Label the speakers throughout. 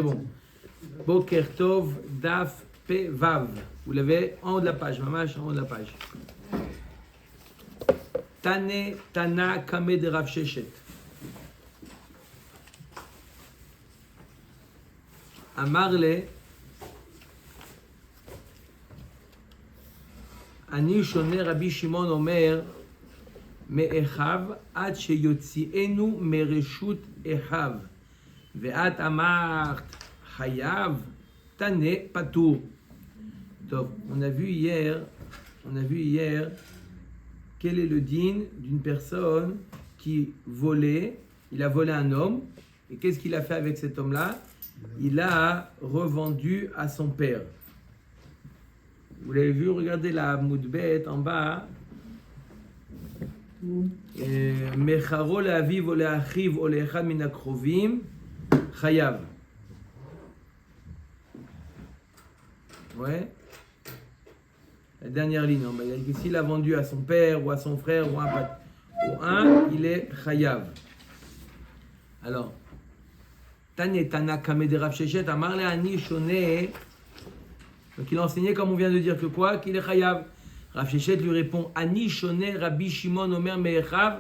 Speaker 1: Bon. Boker Tov, Daf, Pe, Vav. Vous l'avez en haut de la page, mamash, en haut de la page. Tane, Tana, Kame de Rav Sheshet. Amarle, Ani Shone Rabbi Shimon Omer, Me'echav, Ad Sheyotzienu Mereshut Echav. Ve'at Amart Hayav, Tane, Patour. Donc, on a vu hier, quel est le din d'une personne qui volait, il a volé un homme, et qu'est-ce qu'il a fait avec cet homme-là? Il l'a revendu à son père. Vous l'avez vu, regardez la moudbet en bas. Mecharo le'aviv ou le'achiv ou le'echad min hakrovim chayav. Ouais. La dernière ligne, en bas, il dit que s'il a vendu à son père ou à son frère ou un, il est chayav. Alors, Tane Tana Kame de Rav Sheshet Amar le Ani Shone. Donc il a enseigné, comme on vient de dire, que quoi? Qu'il est chayav. Rav Sheshet lui répond Ani Shone Rabbi Shimon Omer Me'echav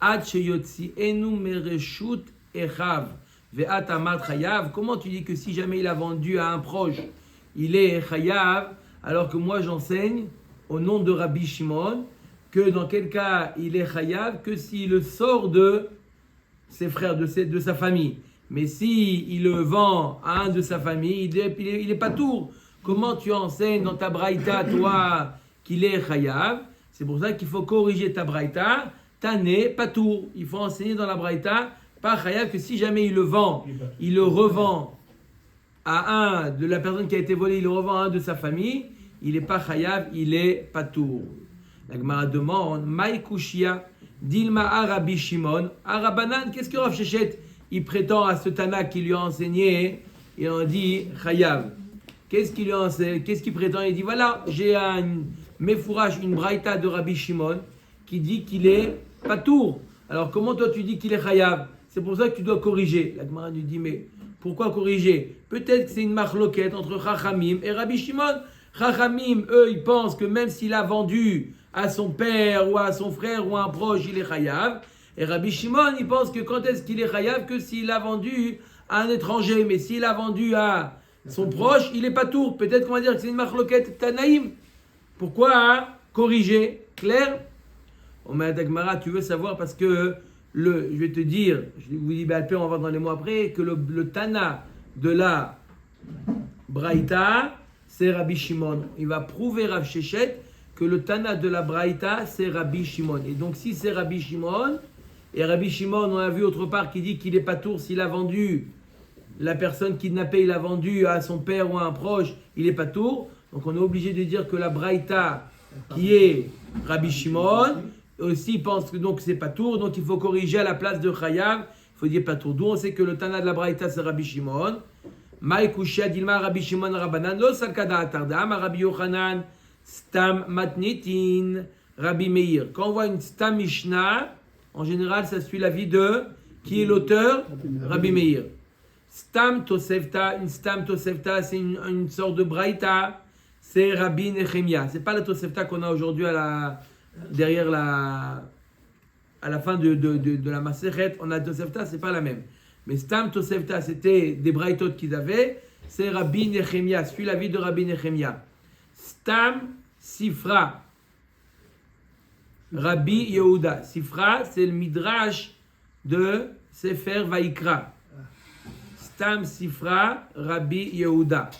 Speaker 1: Ad Sheyotzienu Mereshut Echav Ve'at Amart chayav. Comment tu dis que si jamais il a vendu à un proche, il est chayav, alors que moi j'enseigne au nom de Rabbi Shimon que dans quel cas il est chayav que s'il le sort de ses frères, de sa famille. Mais si il le vend à un de sa famille, il est patour. Comment tu enseignes dans ta braïta, toi, qu'il est chayav? C'est pour ça qu'il faut corriger ta braïta. Tané, patour. Il faut enseigner dans la braïta, pas chayav, que si jamais il le vend, il le revend à un de la personne qui a été volée, il le revend à un de sa famille, il n'est pas chayav, il est patour. La Gemara demande, Maïkouchia, Dilma Arabi Shimon, Arabanan, qu'est-ce que Rav Sheshet il prétend à ce Tana qui lui a enseigné, et on dit chayav. Qu'est-ce qu'il lui enseigne? Qu'est-ce qu'il prétend? Il dit voilà, j'ai un mefourach, une braïta de Rabbi Shimon qui dit qu'il est patour. Alors comment toi tu dis qu'il est chayav? C'est pour ça que tu dois corriger. La Gemara lui dit mais pourquoi corriger? Peut-être que c'est une marloquette entre Chachamim et Rabbi Shimon. Chachamim, eux, ils pensent que même s'il a vendu à son père ou à son frère ou à un proche, il est chayav. Et Rabbi Shimon, il pense que quand est-ce qu'il est chayav? Que s'il a vendu à un étranger. Mais s'il a vendu à son proche, il est patour. Peut-être qu'on va dire que c'est une marloquette tanaïm. Pourquoi corriger? Clair? Omer Dagmara, tu veux savoir parce que je vais te dire, je vous dis, on va voir dans les mots après, que le Tana de la Braïta, c'est Rabbi Shimon. Il va prouver Rav Sheshet que le Tana de la Braïta, c'est Rabbi Shimon. Et donc, si c'est Rabbi Shimon, et Rabbi Shimon, on a vu autre part qui dit qu'il est patour s'il a vendu, la personne kidnappée, il a vendu à son père ou à un proche, il est patour. Donc, on est obligé de dire que la Braïta, qui est Rabbi Shimon, aussi pense que donc c'est patour, donc il faut corriger à la place de chayav, il faut dire patour. D'où on sait que le Tana de la Braïta c'est Rabbi Shimon. Maïkouchia Dilma Rabbi Shimon Rabbanan lo salkada atardam Rabbi Yochanan stam matnitin Rabbi Meir. Quand on voit une stam Mishnah, en général ça suit l'avis de qui est l'auteur? Rabbi Meir. Stam Tosefta, une stam Tosefta c'est une sorte de Braïta, c'est Rabbi Nechemia. C'est pas la Tosefta qu'on a aujourd'hui derrière à la fin de la Masechet, on a Tosefta, c'est pas la même. Mais Stam Tosefta, c'était des braïtot qu'ils avaient, c'est Rabbi Nechemia, suit la vie de Rabbi Nechemia. Stam Sifra, Rabbi Yehuda. Sifra, c'est le midrash de Sefer Vaikra. Stam Sifra, Rabbi Yehuda.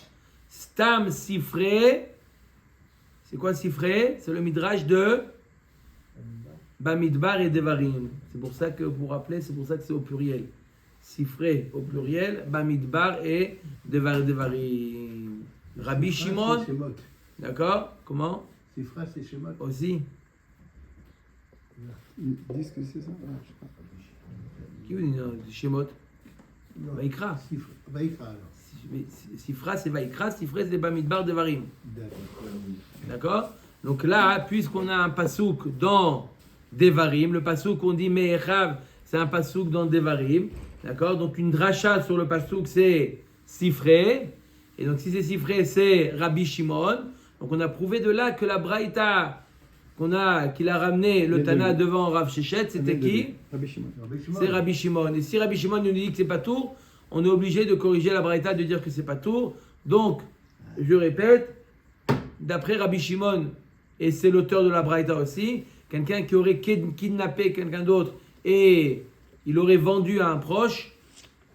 Speaker 1: Stam Sifre, c'est quoi Sifre? C'est le midrash de Bamidbar et Devarim. C'est pour ça que, pour rappeler, c'est pour ça que c'est au pluriel. Sifré au pluriel, Bamidbar et Devarim. Rabbi Shimon. D'accord? Comment?
Speaker 2: Sifra, c'est Shemot.
Speaker 1: Aussi.
Speaker 2: Ils disent que c'est ça?
Speaker 1: Qui veut dire Shemot? Vaikra.
Speaker 2: Vaikra alors.
Speaker 1: Sifra, c'est Vaikra. Sifré, c'est Bamidbar, Devarim.
Speaker 2: D'accord.
Speaker 1: D'accord? Donc là, puisqu'on a un pasouk dans Devarim, le pasouk on dit Me'echav, c'est un pasouk dans Devarim, d'accord? Donc une dracha sur le pasouk c'est Sifré. Et donc si c'est Sifré, c'est Rabbi Shimon. Donc on a prouvé de là que la Braïta qu'il a ramené le Tana devant Rav Shechet, c'était qui?
Speaker 3: Rabbi Shimon.
Speaker 1: C'est Rabbi Shimon. Et si Rabbi Shimon nous dit que c'est pas tour, on est obligé de corriger la Braïta, de dire que c'est pas tour. Donc, je répète, d'après Rabbi Shimon, et c'est l'auteur de la Braïta aussi, quelqu'un qui aurait kidnappé quelqu'un d'autre et il aurait vendu à un proche,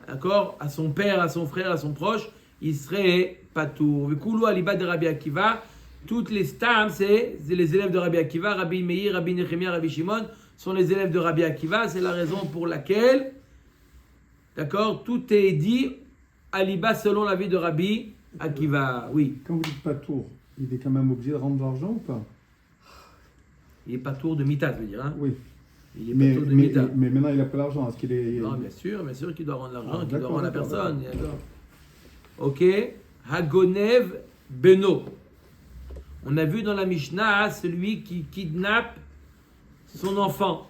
Speaker 1: d'accord, à son père, à son frère, à son proche, il serait patour. Vekoulou aliba de Rabbi Akiva, toutes les stam, c'est les élèves de Rabbi Akiva, Rabbi Meir, Rabbi Nechemia, Rabbi Shimon, sont les élèves de Rabbi Akiva. C'est la raison pour laquelle, d'accord, tout est dit aliba selon l'avis de Rabbi Akiva. Oui.
Speaker 3: Quand vous dites pas tour, il est quand même obligé de rendre de l'argent ou pas?
Speaker 1: Il n'est pas tour de Mita, je veux dire. Hein?
Speaker 3: Oui.
Speaker 1: Il est pas tour de Mita.
Speaker 3: Mais maintenant, il n'a pas l'argent. Est-ce qu'il est...
Speaker 1: Non, bien sûr qu'il doit rendre l'argent, qu'il doit
Speaker 3: d'accord,
Speaker 1: rendre la
Speaker 3: d'accord,
Speaker 1: personne. D'accord. Ok. Hagonev Beno. On a vu dans la Mishnah celui qui kidnappe son enfant.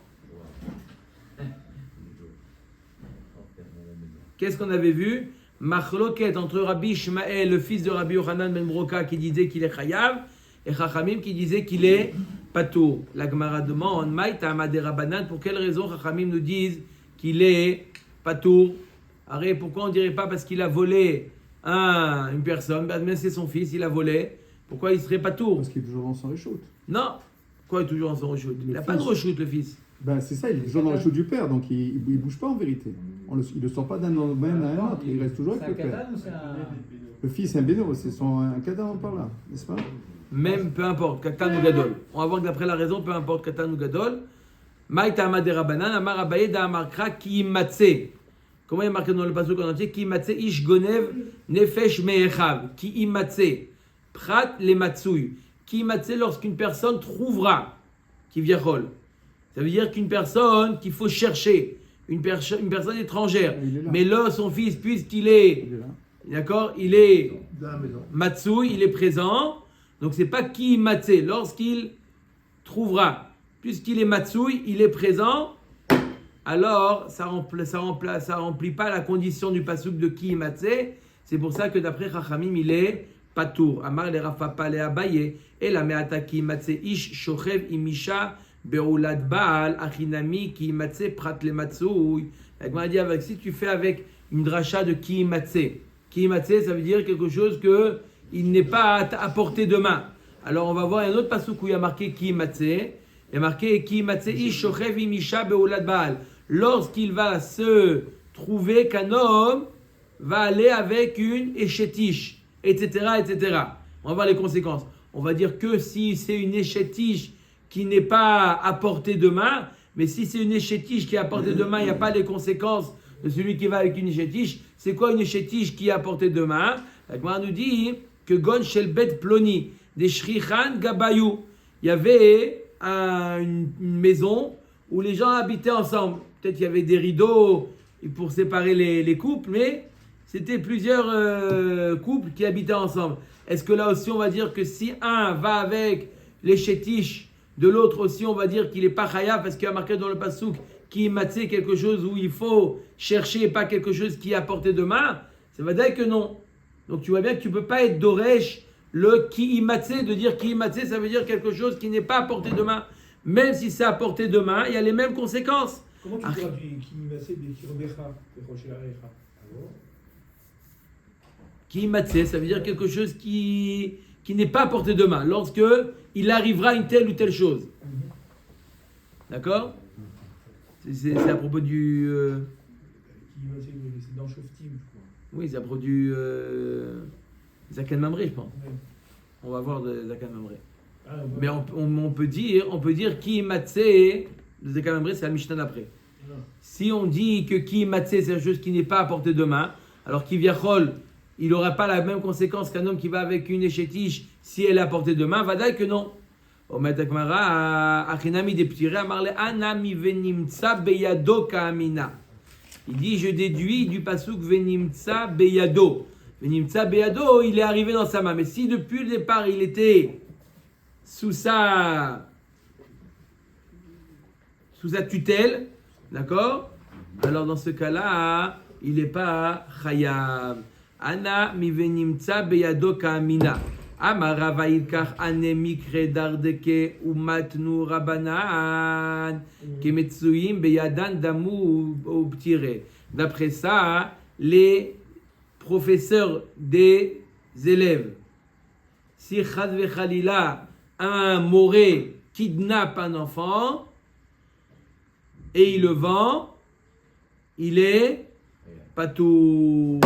Speaker 1: Qu'est-ce qu'on avait vu? Machloket entre Rabbi Ishmael, le fils de Rabbi Yochanan ben Broka, qui disait qu'il est chayav, et Chachamim qui disait qu'il est patour. La Gemara demande, Maïta Amade Rabbanan, pour quelle raison Chachamim nous disent qu'il est patour? Arrête, pourquoi on ne dirait pas parce qu'il a volé une personne, mais c'est son fils, il a volé. Pourquoi il serait patour?
Speaker 3: Parce qu'il est toujours dans son reshoot.
Speaker 1: Non. Pourquoi il est toujours dans son reshoot? Il n'a pas de reshoot, le fils.
Speaker 3: Ben, c'est ça, il est toujours dans le reshoot du père, donc il ne bouge pas en vérité. Il ne sort pas d'un domaine à un autre, il reste toujours avec le père. Le fils, c'est un béno, c'est un cadavre par là, n'est-ce pas?
Speaker 1: Même, peu importe, Katan ou Gadol. On va voir que d'après la raison, peu importe, Katan ou Gadol. Maïta Amade Rabbanan, Amar Abaye da Amarkra ki matse. Comment il est marqué dans le passage en entier? Ki matse ish gonev nefesh me'echav. Ki matse. Prat le matsouy. Ki matse lorsqu'une personne trouvera. Qui viachol. Ça veut dire qu'une personne qu'il faut chercher. Une personne étrangère. Mais là, son fils, puisqu'il est. D'accord? Il est. Matsouy, il est présent. Donc c'est pas qui matsé, lorsqu'il trouvera. Puisqu'il est matsouy, il est présent, alors ça remplit pas la condition du pasouk de ki matsé. C'est pour ça que d'après Chachamim, il est patour. Amar le Rafapa le Abaye, et la meata ki matsé ish shochev imisha beoulad baal achinami ki matsé prat le matsouy. On a dit avec, si tu fais avec une dracha de ki matsé, ça veut dire quelque chose que il n'est pas à portée de main. Alors on va voir un autre passouk où il y a marqué Ki Matse. Il y a marqué Ki Matse ish shochev imisha beoulad baal. Lorsqu'il va se trouver qu'un homme va aller avec une échétiche, etc., etc. On va voir les conséquences. On va dire que si c'est une échétiche qui n'est pas à portée de main, mais si c'est une échétiche qui est à portée de main, il n'y a pas les conséquences de celui qui va avec une échétiche. C'est quoi une échétiche qui est à portée de main? La Gemara nous dit que Gon Shelbet Ploni, des Shrichan Gabayou. Il y avait une maison où les gens habitaient ensemble. Peut-être qu'il y avait des rideaux pour séparer les couples, mais c'était plusieurs couples qui habitaient ensemble. Est-ce que là aussi on va dire que si un va avec les chétiches, de l'autre aussi on va dire qu'il n'est pas chaya parce qu'il y a marqué dans le pasouk qui matzé quelque chose où il faut chercher et pas quelque chose qui est à portée de main? Ça va dire que non. Donc tu vois bien que tu ne peux pas être doresh le ki imatse, de dire ki imatse, ça veut dire quelque chose qui n'est pas à portée de main. Même si c'est à portée de main, il y a les mêmes conséquences.
Speaker 4: Comment tu traduis ki imatse de kirobecha,
Speaker 1: Ki imatse, ça veut dire quelque chose qui n'est pas à portée de main, lorsque il arrivera une telle ou telle chose. D'accord? C'est à propos du...
Speaker 4: Ki imatse, c'est dans Shoftim, je crois.
Speaker 1: Oui, c'est à propos du Zakan Mamré, je pense.
Speaker 4: Ouais.
Speaker 1: On va voir de Zakan Mamré.
Speaker 4: Ah, ouais.
Speaker 1: Mais on peut dire Ki Matse, le Zakan Mamré, c'est la Mishnah d'après.
Speaker 4: Ah.
Speaker 1: Si on dit que Ki Matse, c'est quelque chose qui n'est pas à portée de main, alors Ki Viachol, il n'aura pas la même conséquence qu'un homme qui va avec une échétiche si elle est à portée de main, va dire que non. Il dit, je déduis du pasouk venimtsa beyado. Venimtsa beyado, il est arrivé dans sa main. Mais si depuis le départ, il était sous sa tutelle, d'accord? Alors dans ce cas-là, il n'est pas chayav. Ana mivenimtsa beyado kamina. Amar Rava ilkach ane mikre dardeke umatnu rabanan kemetsuim beyadan damu ou ptire. D'après ça, les professeurs des élèves, si Chad Khalila, un moré kidnappe un enfant et il le vend, il est patour.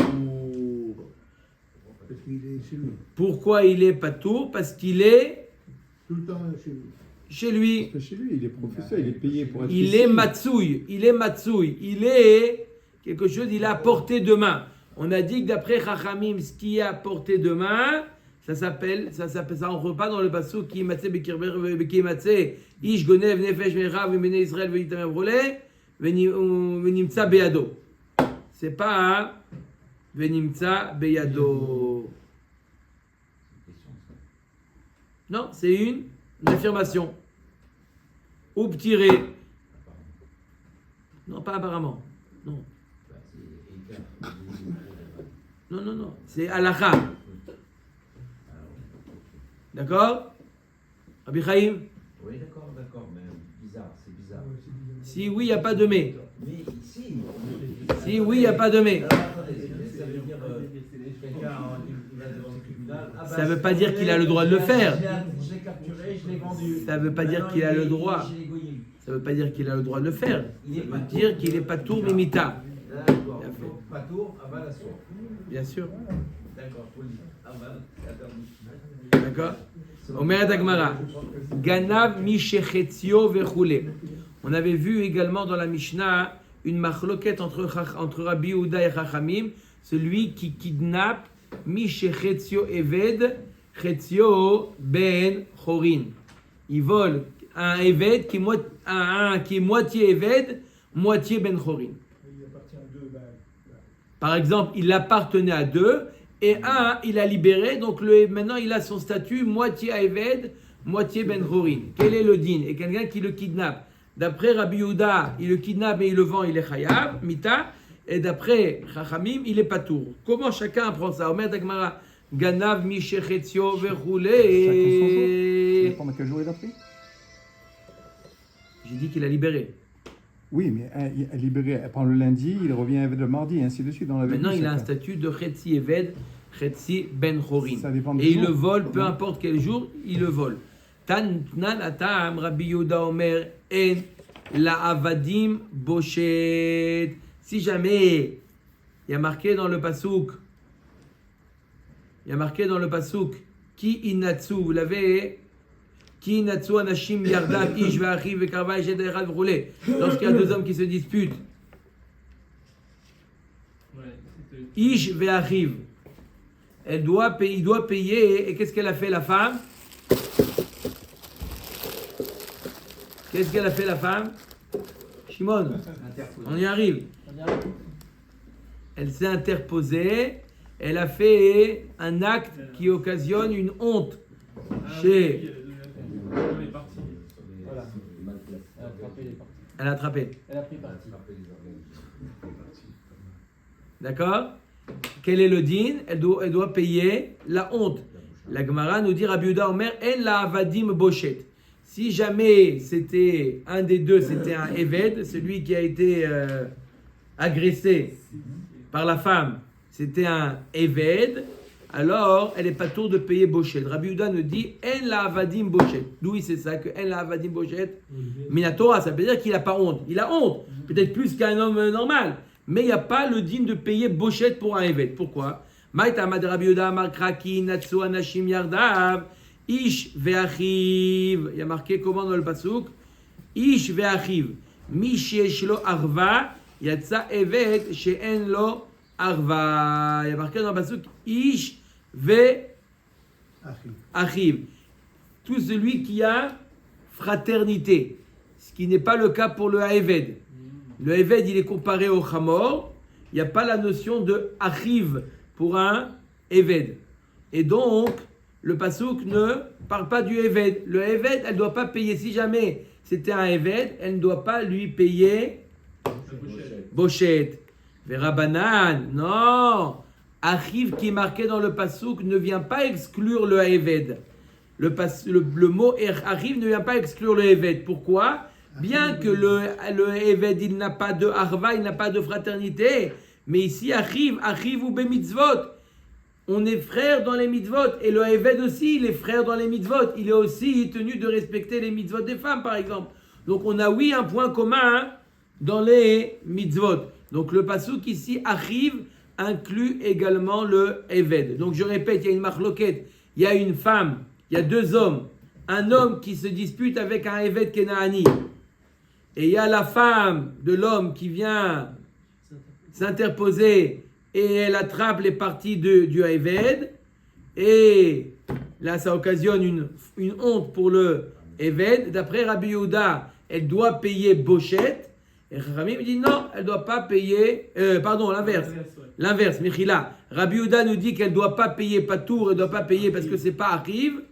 Speaker 2: Parce qu'il est chez lui.
Speaker 1: Pourquoi il est patour? Parce qu'il est
Speaker 2: Tout le temps chez lui.
Speaker 1: chez lui.
Speaker 3: Parce que chez lui, il est professeur, il est payé pour être
Speaker 1: Il
Speaker 3: ici.
Speaker 1: est matsouille, il est quelque chose, il est à portée de main. On a dit que d'après Chachamim, ce qui est à portée de main, ça rentre pas dans le passou qui matzé bekirber qui matzé ish gonev nefesh merav v'mene Israël v'yitamem brolé v'nimtza beyado. C'est pas v'nimtza beyado. Non, c'est une affirmation. Ou tiré. Non, pas apparemment. Non. Non. C'est halakha. D'accord? Rabbi Chaim?
Speaker 5: Oui, d'accord, mais bizarre, c'est bizarre.
Speaker 1: Si oui, il n'y a pas de mais.
Speaker 5: Mais ici,
Speaker 1: Si oui, il n'y a pas de mais.
Speaker 5: attendez, ça veut dire quelqu'un il va devant le tribunal. Ah,
Speaker 1: Ça ne veut pas dire qu'il a le droit de le faire.
Speaker 5: Je l'ai capturé, je l'ai vendu.
Speaker 1: Ça ne veut pas dire qu'il a le droit. Ça ne veut pas dire qu'il a le droit de le faire. Ça veut dire qu'il n'est pas tour mimita.
Speaker 5: D'accord,
Speaker 1: Bien fait.
Speaker 5: donc pas tour, aval à soi.
Speaker 1: Bien sûr.
Speaker 5: D'accord, faut le dire. Aval, interdit.
Speaker 1: D'accord? Omer Dagmara. Ganav mishechetzio vechule. On avait vu également dans la Mishnah une machloket entre Rabbi Yehuda et Chachamim, celui qui kidnappe mishechetzio eved, chetzio ben chorin. Il vole un eved qui est moitié eved, moitié ben chorin.
Speaker 4: Il appartient à deux.
Speaker 1: Par exemple, il appartenait à deux et un, il a libéré, donc maintenant il a son statut moitié Aeved, moitié Ben Horin. Quel est le din? Et quelqu'un qui le kidnappe. D'après Rabbi Yehuda, il le kidnappe et il le vend, il est chayav, mita. Et d'après Chachamim, il est patour. Comment chacun apprend ça? Omer Dagmara, Ganav Mishechetzio Verroulé.
Speaker 3: Ça dépend de quel jour il a pris.
Speaker 1: J'ai dit qu'il a libéré.
Speaker 3: Oui, mais il est libéré, elle prend le lundi, il revient le mardi, et ainsi de suite.
Speaker 1: Maintenant, il a un statut de Chetzi Eved, Chetzi Ben Horin.
Speaker 3: Ça dépend du
Speaker 1: Et il
Speaker 3: jour.
Speaker 1: le vole, peu importe quel jour, il le vole. Tan atam Rabbi Yehuda Omer en la avadim boshet. Si jamais il y a marqué dans le pasouk, ki inatsu, vous l'avez, ki inatsu anashim yardav ish ve'achiv ve'karva et echad v'roulé. Lorsqu'il y a deux hommes qui se disputent, ish ve'achiv, il doit payer, et qu'est-ce qu'elle a fait la femme? Shimon, on y arrive. Elle s'est interposée, elle a fait un acte qui occasionne une honte chez... Elle a attrapé.
Speaker 6: Elle a pris parti.
Speaker 1: D'accord? Quel est le din? Elle doit payer la honte. La Gemara nous dit Rabbi Yehuda Omer en la avadim boshet. Si jamais c'était un des deux, c'était un Eved, celui qui a été agressé par la femme, c'était un Eved, alors elle n'est pas tour de payer boshet. Rabbi Yehuda nous dit en la avadim boshet. D'où il sait ça que en la avadim boshet? Minatora, ça veut dire qu'il n'a pas honte. Il a honte, peut-être plus qu'un homme normal, mais il n'y a pas le din de payer boshet pour un Eved. Pourquoi? Maïtamad Rabbi Yehuda Amar Kraki Natsu Anashim Yardav. Ish ve'achiv. Il y a marqué comment dans le pasuk? Ish ve'achiv. Mi sheyesh lo arva, yatsa evet she'en lo arva. Il y a marqué dans le pasuk Ish ve'achiv. Tout celui qui a fraternité. Ce qui n'est pas le cas pour le haeved. Le haeved, il est comparé au chamor. Il n'y a pas la notion de achiv pour un eved. Et donc, le pasouk ne parle pas du Eved. Le Eved, elle ne doit pas payer. Si jamais c'était un Eved, elle ne doit pas lui payer Bochet. Verabanan, non. Achiv qui est marqué dans le pasouk ne vient pas exclure le Haeved. Le mot Achiv ne vient pas exclure le Haeved. Pourquoi? Bien que le Haeved, il n'a pas de Arva, il n'a pas de fraternité. Mais ici, Achiv ou Bemitzvot. On est frères dans les mitzvot. Et le Haeved aussi, il est frère dans les mitzvot. Il est aussi tenu de respecter les mitzvot des femmes, par exemple. Donc on a, oui, un point commun dans les mitzvot. Donc le pasouk ici, Achiv, inclut également le Haeved. Donc je répète, il y a une marloquette, il y a une femme, il y a deux hommes. Un homme qui se dispute avec un Haeved Kenaani. Et il y a la femme de l'homme qui vient s'interposer et elle attrape les parties du Haeved. Et là, ça occasionne une honte pour le Haeved. D'après Rabbi Yehuda, elle doit payer Bochette. Et Rami me dit non, elle ne doit pas payer. L'inverse. L'inverse, Mechila. Rabbi Yehuda nous dit qu'elle ne doit pas payer Patour, elle ne doit pas payer parce que ce n'est pas Achiv.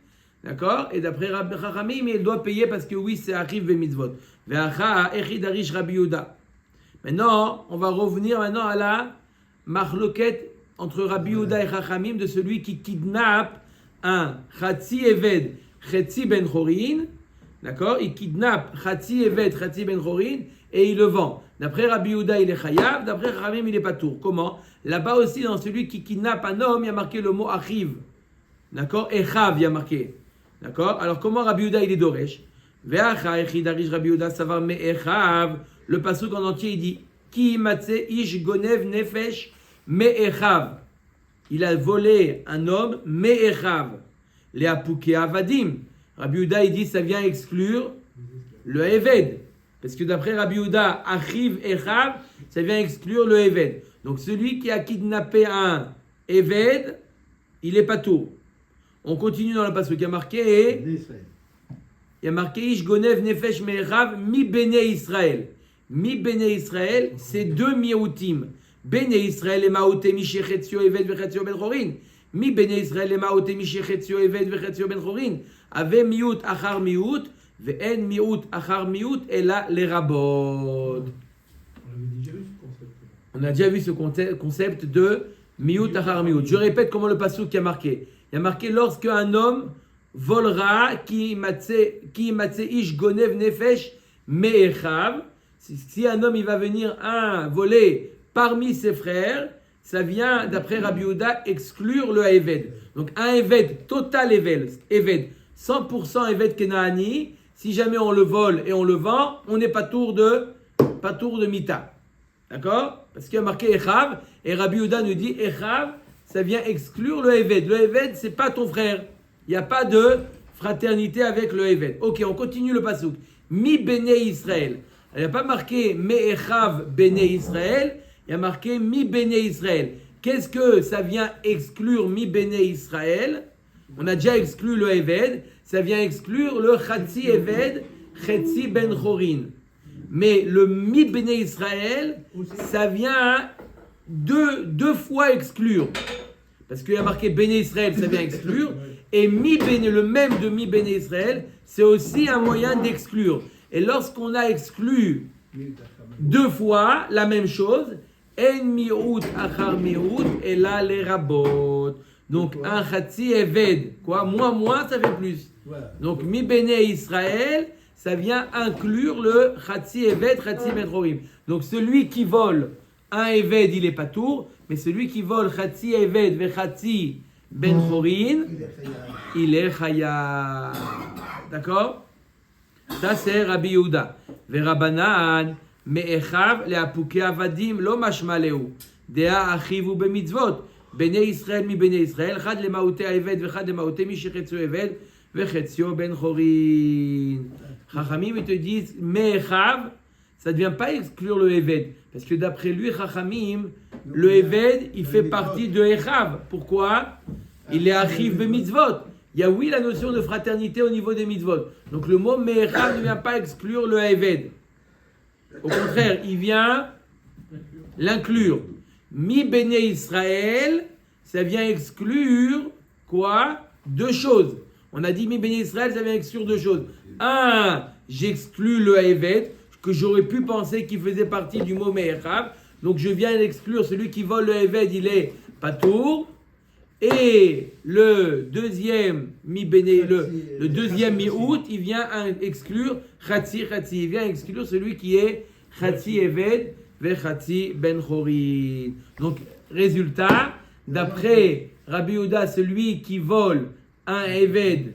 Speaker 1: D'accord? Et d'après Rabbi mais elle doit payer parce que oui, c'est Achiv et Mitzvot. Ve'acha echidarish Rabbi Yehuda. Maintenant, on va revenir à la marloquette entre Rabbi Yehuda et Chachamim de celui qui kidnappe un Chatzi Eved, Chatzi Ben Chorin. D'accord? Il kidnappe Chatzi Eved, Chatzi Ben Chorin et il le vend. D'après Rabbi Yehuda, il est Chayav. D'après Chachamim, il est Patour. Comment? Là-bas aussi, dans celui qui kidnappe un homme, il y a marqué le mot Achiv. D'accord? Echav, il y a marqué. D'accord? Alors, comment Rabbi Yehuda, il est Doresh? Ve'acha echidarish Rabbi Yehuda savar me Echav. Le pasuk en entier, il dit Ki matze ish gonev nefesh me Echav. Il a volé un homme me Echav. Les apouké avadim. Rabbi Yehuda, il dit ça vient exclure le Eved. Parce que d'après Rabbi Yehuda, Achiv Echav, ça vient exclure le Eved. Donc celui qui a kidnappé un Eved, il est patour. On continue dans le passage. Il y a marqué Ish Gonev Nefesh Me'echav Mi Bene Israël. Mi Bene Israël, c'est deux mioutim. Bene Israël et Maoté Mishechetio Eved Vechetio Ben Chorin. Mi Bene Israël et Maoté Mishechetio Eved Vechetio Ben Chorin. Ave miut achar miut. Ve'en miut achar miut. Et là, les rabot. On a déjà vu ce concept de miut achar miut. Je répète comment le pasuk qui a marqué. Il y a marqué lorsque un homme volera ki matze ish gonev nefesh me'echav. Si un homme il va venir voler parmi ses frères, ça vient d'après Rabbi Yehuda exclure le Haeved. Donc un Haeved total Eved 100% Haeved Kenaani. Si jamais on le vole et on le vend, on n'est pas tour de mita. D'accord? Parce qu'il y a marqué Echav, et Rabbi Yehuda nous dit Echav, ça vient exclure le Haeved. Le Haeved, c'est pas ton frère. Il n'y a pas de fraternité avec le Haeved. Ok, on continue le pasuk. Mi Bene Israël. Il n'y a pas marqué Me Echav Bene Israël, il y a marqué Mi Bene Israël. Qu'est-ce que ça vient exclure Mi Bene Israël? On a déjà exclu le Haeved, ça vient exclure le Chatzi Eved, Chatzi Ben Chorin. Mais le Mi Bene Israël, ça vient deux fois exclure. Parce qu'il y a marqué Bene Israël, ça vient exclure. Et Mi Bene, le même de Mi Bene Israël, c'est aussi un moyen d'exclure. Et lorsqu'on a exclu deux fois la même chose, En mi'ut achar mi'ut, et là les rabot. Donc un Chatzi Eved, moins, ça fait plus. Donc Mi Bene Israël, ça vient inclure le Chatzi Eved, Chatzi Ben Chorim. Donc celui qui vole un Eved, il est pas tour, mais celui qui vole Chatzi Eved ve Chatzi Ben Chorin, il est Chaya. D'accord? Ça c'est Rabbi Yehuda. Ve Rabbanan, Me'echav le'apouké avadim lo mashma lehu. Dea achivu b'mitzvot. Bnei Israël mi Bnei Israël. Chad le'maouté ha'eved ve'chad le'maouté mi shechetzio ha'eved ve'chetzio ben chorin. Chachamim, ils te disent Me'echav, ça ne vient pas exclure le Eved. Parce que d'après lui, Chachamim, le Eved, il fait partie de Echav. Pourquoi? Il est achiv b'mitzvot. Il y a oui la notion de fraternité au niveau des mitzvot. Donc le mot Me'echav ne vient pas exclure le Eved. Au contraire, il vient l'inclure. Mi Bene Israël, ça vient exclure quoi? Deux choses. On a dit Mi Bene Israël, ça vient exclure deux choses. Un, j'exclus le Eved, que j'aurais pu penser qu'il faisait partie du mot Me'echav. Donc je viens d'exclure celui qui vole le Eved, il est patour. Et le deuxième le deuxième mi-août, il vient exclure Khatsi. Il vient exclure celui qui est Khatsi Eved ve Khatsi Ben Chorin. Donc, résultat, d'après Rabbi Yehuda, celui qui vole un Eved,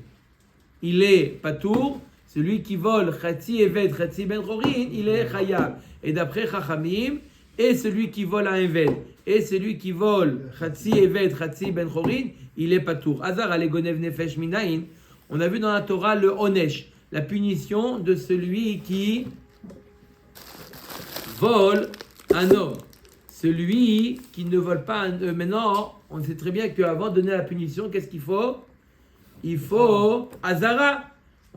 Speaker 1: il est patour. Celui qui vole Khatsi Eved, Khatsi Ben Chorin, il est Chayav. Et d'après Chachamim, et celui qui vole un Eved, et celui qui vole Khatsi Eved, Khatsi Ben Chorin, il est patour. Hazar alegonev nefesh minayin. On a vu dans la Torah le Onesh, la punition de celui qui vole un homme. Celui qui ne vole pas un homme. Maintenant, on sait très bien qu'avant de donner la punition, qu'est-ce qu'il faut? Il faut Hazara.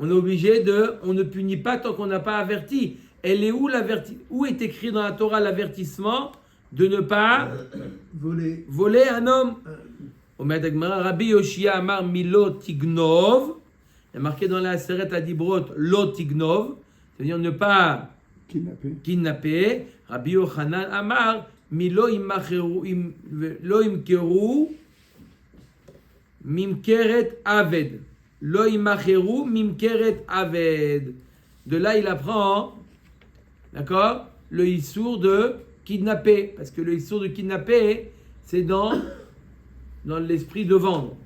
Speaker 1: On est obligé on ne punit pas tant qu'on n'a pas averti. Elle est où est écrit dans la Torah l'avertissement de ne pas voler un homme? Rabbi Yoshia Amar Milo Tignov. Il est marqué dans la Seret Adibrot Lo Tignov, c'est-à-dire ne pas kidnapper. Rabbi Yochanan Amar Milo Imkeru Mimkeret Aved. Lo Imacheru Mimkeret Aved. De là, il apprend, d'accord, le issour de kidnapper. Parce que le issour de kidnapper, c'est dans l'esprit de vendre.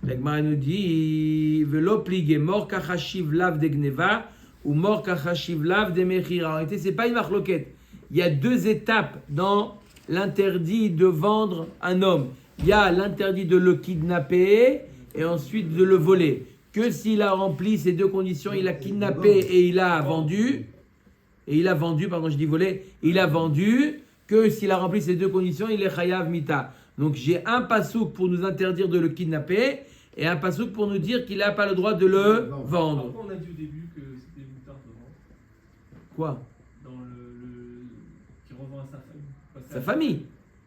Speaker 1: L'Agmara nous dit Velo pligé mort kachashiv lav de gneva ou mort kachashiv lav de mechira. En réalité, c'est pas une marloquette. Il y a deux étapes dans l'interdit de vendre un homme. Il y a l'interdit de le kidnapper et ensuite de le voler. Que s'il a rempli ces deux conditions, il a kidnappé et il a vendu, il a vendu, que s'il a rempli ces deux conditions, il est chayav mita. Donc j'ai un pasouk pour nous interdire de le kidnapper et un pasouk pour nous dire qu'il n'a pas le droit de le vendre.
Speaker 5: Pourquoi on a dit au début que c'était moutarde de vendre?
Speaker 1: Quoi?
Speaker 5: Dans le qui revend à sa famille.
Speaker 1: Sa famille.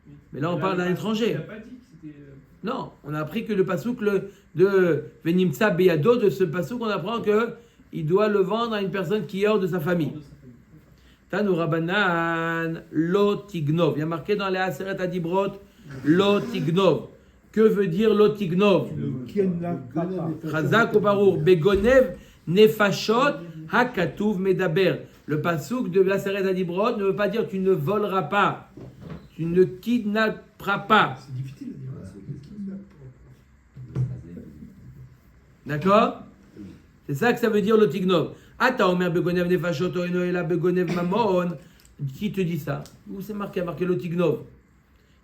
Speaker 5: Oui.
Speaker 1: Mais là on parle d'un étranger.
Speaker 5: Il n'a pas dit que c'était...
Speaker 1: Non, on a appris que le pasouk de Venimtsa Beyado, de ce pasouk, on apprend qu'il doit le vendre à une personne qui est hors de sa famille. Tanu Rabanan, Lo Tignov. Il y a marqué dans les Aseret Adibrot, Lo Tignov. Que veut dire Lo Tignov? Chazak ou Barour, Begonev, Nefashot, Hakatuv Medaber. Le pasouk de l'Aseret Adibrot ne veut pas dire tu ne voleras pas, tu ne kidnapperas pas.
Speaker 4: C'est difficile à dire.
Speaker 1: D'accord? C'est ça que ça veut dire le tignov. Ata omer begonev nefashot oeno ela begonev mamon. Qui te dit ça? Où c'est marqué le tignov?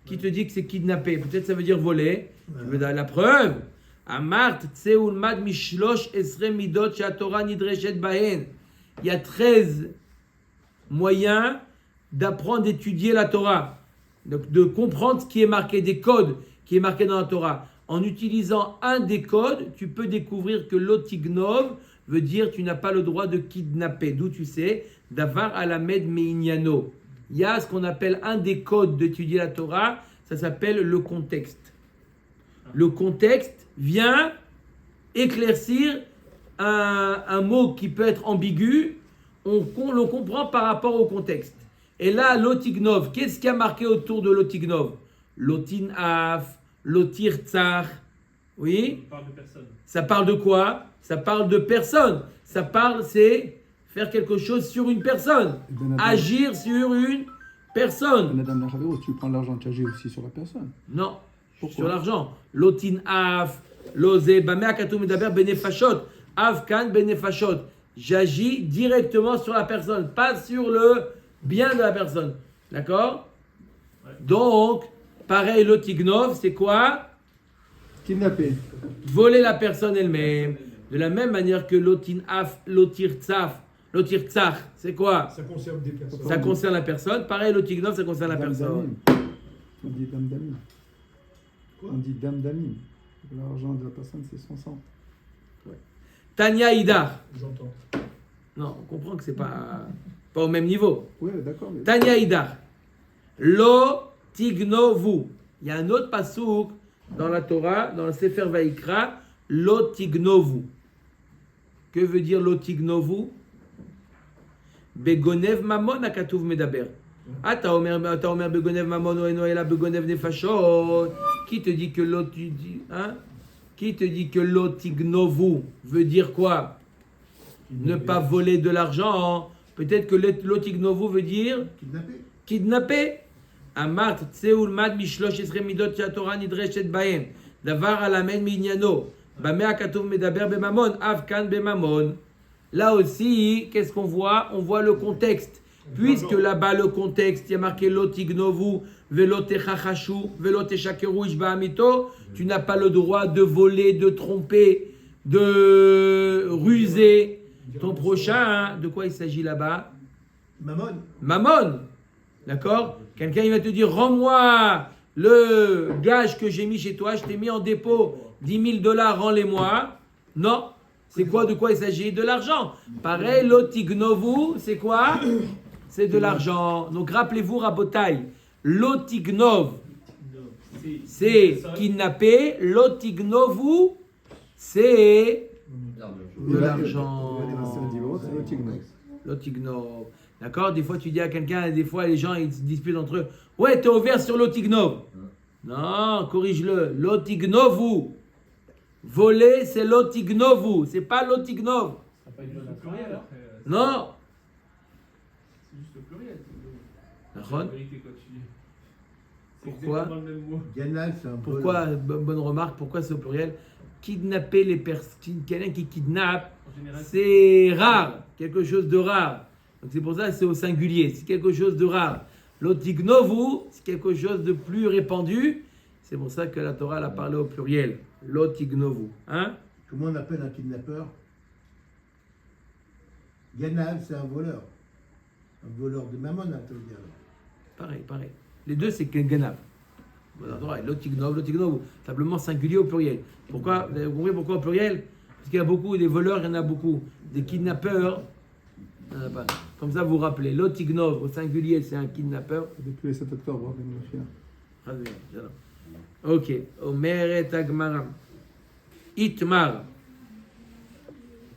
Speaker 1: Qui te dit que c'est kidnapper? Peut-être ça veut dire voler. Je veux dire la preuve. Amart tseul mad mishlosh esre midot she'atorah nidreshet bahen. Il y a 13 moyens d'apprendre, d'étudier la Torah. Donc de comprendre ce qui est marqué, des codes qui est marqué dans la Torah. En utilisant un des codes, tu peux découvrir que l'otignov veut dire tu n'as pas le droit de kidnapper. D'où tu sais, d'avar alamed meinyano. Il y a ce qu'on appelle un des codes d'étudier la Torah, ça s'appelle le contexte. Le contexte vient éclaircir un mot qui peut être ambigu, on le comprend par rapport au contexte. Et là, l'otignov, qu'est-ce qu'il y a marqué autour de l'otignov? Lotinaf, Lotirtzach, oui.
Speaker 5: On parle de personne.
Speaker 1: Ça parle de quoi? Ça parle de personne. Ça parle, c'est faire quelque chose sur une personne. Agir sur une personne.
Speaker 3: Madame Lachavero, si tu prends l'argent, tu agis aussi sur la personne.
Speaker 1: Non,
Speaker 3: pourquoi?
Speaker 1: sur l'argent. Lotin af, lozé, bamea katou medaber benefashot, avkan benefashot. J'agis directement sur la personne, pas sur le bien de la personne. D'accord?
Speaker 5: Ouais.
Speaker 1: Donc, pareil, l'otignov, c'est quoi?
Speaker 3: Kidnapper.
Speaker 1: Voler la personne elle-même. De la même manière que lotinaf, lotirtzach, c'est quoi?
Speaker 4: Ça concerne des personnes.
Speaker 1: Ça concerne la personne. Pareil, l'otignov, ça concerne la personne.
Speaker 3: On dit dame d'amim.
Speaker 2: Quoi?
Speaker 3: On dit dame d'amim. L'argent de la personne, c'est son sang.
Speaker 1: Tanya Idar.
Speaker 4: J'entends.
Speaker 1: Non, on comprend que c'est pas au même niveau.
Speaker 3: Oui, d'accord. Mais...
Speaker 1: Tanya Idar. Lo tignovu. Il y a un autre pasouk dans la Torah, dans le Sefer Vaikra, lo tignovu. Que veut dire lo tignovu? Begonev mamon akatuv medaber. Ata Omer Begonev Mamon Oenoela Begonev Nefashot. Qui te dit que Qui te dit que lotignovu veut dire quoi? Ne pas voler de l'argent. Peut-être que lotignovu veut dire kidnapper. Amart tseul mad mishlosh esrei midot she'atorah nidreshet bahem. Davar alamen minyano. Bamea katuv medaber bemamon. Avkan bemamon. Là aussi, qu'est-ce qu'on voit? On voit le contexte. Puisque là-bas, le contexte, il y a marqué lotignovu, velotechachashu, veloteshakeru ishbaamito, tu n'as pas le droit de voler, de tromper, de ruser ton prochain. De quoi il s'agit là-bas? Mammon. D'accord? Quelqu'un il va te dire, rends-moi le gage que j'ai mis chez toi, je t'ai mis en dépôt $10,000, rends-les-moi. Non. C'est quoi? De quoi il s'agit? De l'argent. Pareil, lotignovu, c'est quoi? C'est de l'argent. Donc rappelez-vous, Rabotai, lotignov, c'est kidnapper. Lotignovu, c'est de l'argent. Lotignov. D'accord? Des fois, tu dis à quelqu'un, des fois, les gens, ils se disputent entre eux. Ouais, t'es ouvert sur lotignov. Non, corrige-le. Lotignovu. Voler, c'est lotignovu. C'est pas lotignov.
Speaker 4: Ça n'a pas été le pluriel, alors?
Speaker 1: Non.
Speaker 4: C'est juste le pluriel.
Speaker 1: D'accord. Pourquoi?
Speaker 2: Ganal, c'est un
Speaker 1: Pourquoi, bonne remarque, pourquoi c'est au pluriel? Kidnapper les personnes, quelqu'un qui kidnappe, c'est rare, quelque chose de rare. Donc c'est pour ça que c'est au singulier, c'est quelque chose de rare. Lotignovu, c'est quelque chose de plus répandu, c'est pour ça que la Torah l'a parlé au pluriel. Lotignovu. Hein?
Speaker 2: Comment on appelle un kidnappeur? Ganal, c'est un voleur. Un voleur de mammon, ça veut dire.
Speaker 1: Pareil. Les deux, c'est ganab. Lotignov, simplement singulier au pluriel. Pourquoi? Vous avez compris pourquoi au pluriel? Parce qu'il y a beaucoup, des voleurs, il y en a beaucoup. Des kidnappeurs, il n'y en a pas. Comme ça, vous vous rappelez. Lotignov, au singulier, c'est un kidnappeur.
Speaker 3: Depuis le 7 octobre, hein,
Speaker 1: Ok. Omeret Agmara. Itmar.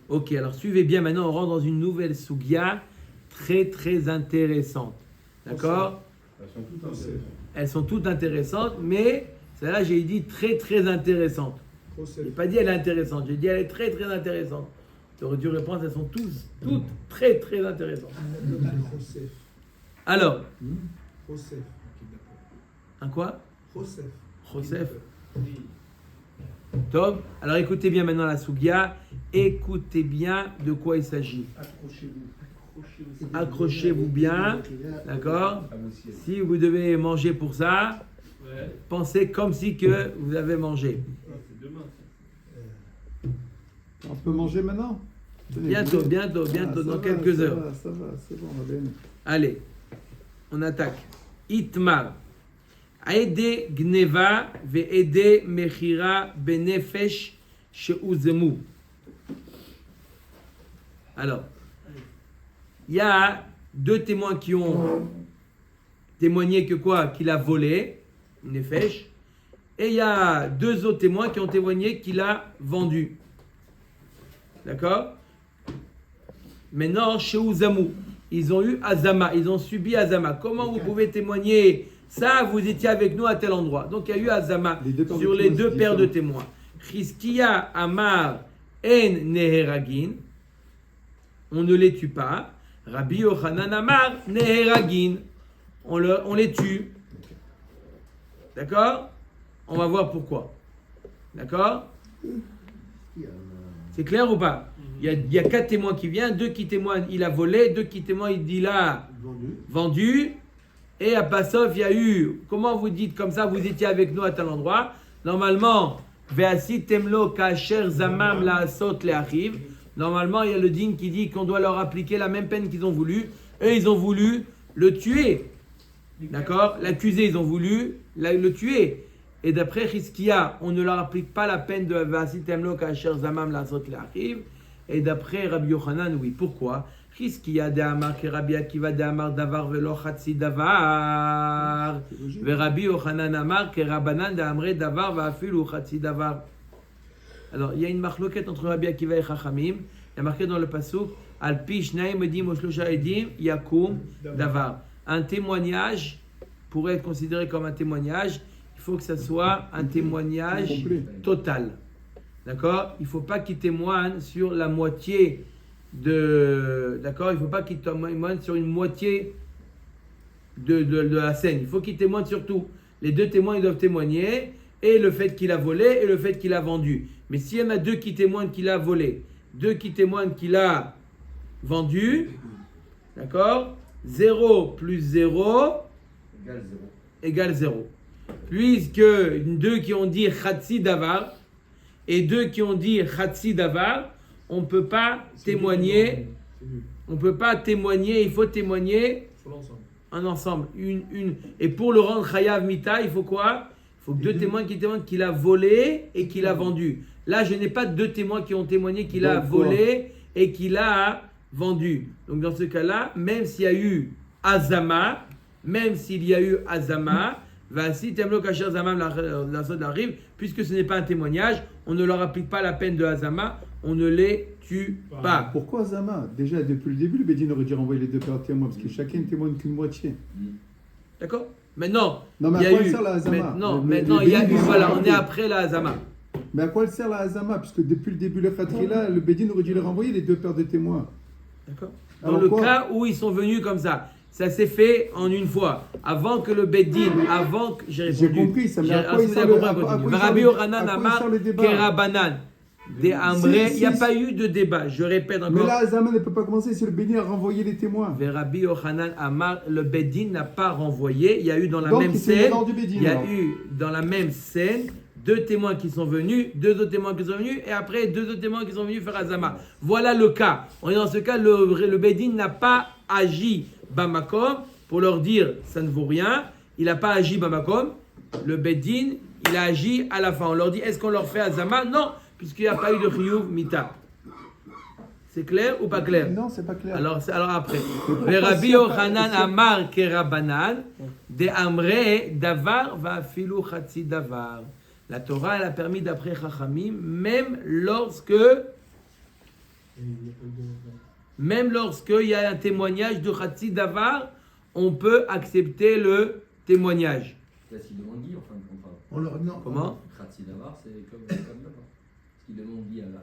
Speaker 1: Ok, alors suivez bien. Maintenant, on rentre dans une nouvelle sugia très, très intéressante. D'accord? Elles sont toutes intéressantes, mais celle-là, j'ai dit très, très intéressante. Je n'ai pas dit elle est intéressante, j'ai dit elle est très, très intéressante. Tu aurais dû répondre, elles sont toutes très, très intéressantes. Alors, un quoi? Joseph. Top. Alors écoutez bien maintenant la sugia. Écoutez bien de quoi il s'agit. Accrochez-vous bien. D'accord? Si vous devez manger pour ça, pensez comme si que vous avez mangé.
Speaker 3: On peut manger maintenant?
Speaker 1: Bientôt, dans quelques heures.
Speaker 3: Ça va, c'est bon, on va bien.
Speaker 1: Allez, on attaque. Itmar. Aede gneva ve'ede mechira benefesh she'uzemu. Alors, il y a deux témoins qui ont témoigné que quoi? Qu'il a volé, nefesh. Et il y a deux autres témoins qui ont témoigné qu'il a vendu. D'accord? Maintenant, chez Uzamu, ils ont eu Azama, ils ont subi Azama. Comment vous pouvez témoigner ça? Vous étiez avec nous à tel endroit. Donc il y a eu Azama sur les deux paires de témoins. Chizkiya Amar En Neheragin, on ne les tue pas. Rabbi Yochanan Amar Neheragin, on les tue. D'accord? On va voir pourquoi. D'accord? C'est clair ou pas? Il y a 4 témoins qui viennent, 2 qui témoignent, il a volé, 2 qui témoignent, il dit il a vendu. Et à Passov, il y a eu, comment vous dites comme ça, vous étiez avec nous à tel endroit. Normalement, Ve'asit temlo kasher zamam la sot le achiv. Normalement, il y a le digne qui dit qu'on doit leur appliquer la même peine qu'ils ont voulu. Eux, ils ont voulu le tuer. D'accord? L'accusé, ils ont voulu le tuer. Et d'après Chizkiya, on ne leur applique pas la peine de Ve'asit temlo kasher zamam la sot le achiv. Et d'après Rabbi Yochanan, oui. Pourquoi? Chizkiya de Amar que Rabbi Akiva de Amar davar velo chatzi davar. Ve Rabbi Yochanan Amar que Rabbanan de Amre davar va afilu chatzi davar. Alors, il y a une marloquette entre Rabbi Akiva et Chachamim. Il y a marqué dans le pasuk Al pi shnaim edim o shlosha edim yakum davar. un témoignage, pour être considéré comme un témoignage, il faut que ça soit un témoignage
Speaker 3: Complet.
Speaker 1: total. D'accord? Il ne faut pas qu'il témoigne sur la moitié de... D'accord? Il ne faut pas qu'il témoigne sur une moitié de la scène. Il faut qu'il témoigne sur tout. Les deux témoins, ils doivent témoigner, et le fait qu'il a volé, et le fait qu'il a vendu. Mais s'il y en a deux qui témoignent qu'il a volé, deux qui témoignent qu'il a vendu, d'accord? 0 plus 0 égale 0. Puisque deux qui ont dit Khatsi Davar et deux qui ont dit Khatsi Davar, on ne peut pas témoigner. On peut pas témoigner, il faut témoigner
Speaker 4: Sur l'ensemble.
Speaker 1: un ensemble. Et pour le rendre Chayav Mita, il faut quoi? Il faut que deux témoins qui témoignent qu'il a volé et qu'il a vendu. Là, je n'ai pas deux témoins qui ont témoigné qu'il a volé et qu'il a vendu. Donc dans ce cas-là, même s'il y a eu Azama, Vasi Temlo Kasher Zamam la Sod arrive, puisque ce n'est pas un témoignage, on ne leur applique pas la peine de Azama, on ne les tue pas.
Speaker 3: Pourquoi Zama? Déjà, depuis le début, le Bédine aurait dû renvoyer les deux pères témoins, parce que chacun témoigne qu'une moitié.
Speaker 1: D'accord? Maintenant,
Speaker 3: Non, mais
Speaker 1: il y
Speaker 3: à
Speaker 1: a
Speaker 3: quoi
Speaker 1: eu.
Speaker 3: elle sert la Hazama?
Speaker 1: Maintenant, il y a eu. Voilà, on est après la Hazama.
Speaker 3: Mais à quoi elle sert la Hazama? Puisque depuis le début, le Khatrila, le Bédine aurait dû les renvoyer les deux pères de témoins.
Speaker 1: D'accord? Dans
Speaker 3: Alors
Speaker 1: le
Speaker 3: quoi?
Speaker 1: cas où ils sont venus comme ça, ça s'est fait en une fois. Avant que le Beddin, avant que j'ai
Speaker 3: J'ai
Speaker 1: répondu.
Speaker 3: compris, ça, mais
Speaker 1: J'ai-
Speaker 3: à quoi il
Speaker 1: vous
Speaker 3: sert
Speaker 1: avez
Speaker 3: le-
Speaker 1: compris,
Speaker 3: à quoi- à quoi il
Speaker 1: continue.
Speaker 3: sert
Speaker 1: Rabbi
Speaker 3: le-
Speaker 1: Yochanan
Speaker 3: à quoi il
Speaker 1: Amar
Speaker 3: sert le débat?
Speaker 1: Kerabanan. Des Amré, il n'y a
Speaker 3: si.
Speaker 1: pas eu de débat. Je répète
Speaker 3: Mais
Speaker 1: encore.
Speaker 3: là, Hazama ne peut pas commencer si le Bédine a renvoyé les témoins.
Speaker 1: Rabbi Yochanan Amar, le Beddin n'a pas renvoyé. Il y a eu dans la
Speaker 3: Donc,
Speaker 1: même
Speaker 3: c'est
Speaker 1: scène.
Speaker 3: l'ordre du Bédine,
Speaker 1: Il y a
Speaker 3: alors.
Speaker 1: eu dans la même scène deux témoins qui sont venus, deux autres témoins qui sont venus, et après deux autres témoins qui sont venus faire Azama. Voilà le cas. On est dans ce cas, le Bédine n'a pas agi Bamakom pour leur dire ça ne vaut rien. Il n'a pas agi Bamakom. Le Bédine, il a agi à la fin. On leur dit est-ce qu'on leur fait Azama? Non, puisqu'il n'y a pas eu de Chiyuv Mita. C'est clair ou pas clair?
Speaker 3: Non, c'est pas clair.
Speaker 1: Alors après.
Speaker 3: pourquoi
Speaker 1: Rabbi
Speaker 3: s'il y a pas-
Speaker 1: Yochanan Amar Kerabanan, de Amre Davar va filu Chatzi Davar. La Torah, elle a permis d'après Chachamim, même lorsque il y a un témoignage de Chatzi Davar, on peut accepter le témoignage.
Speaker 5: Là, s'il demande Guy, enfin, enfin,
Speaker 2: On leur, non,
Speaker 1: Comment?
Speaker 5: Khatsi Davar, c'est comme d'abord. Parce qu'il demande Guy à la.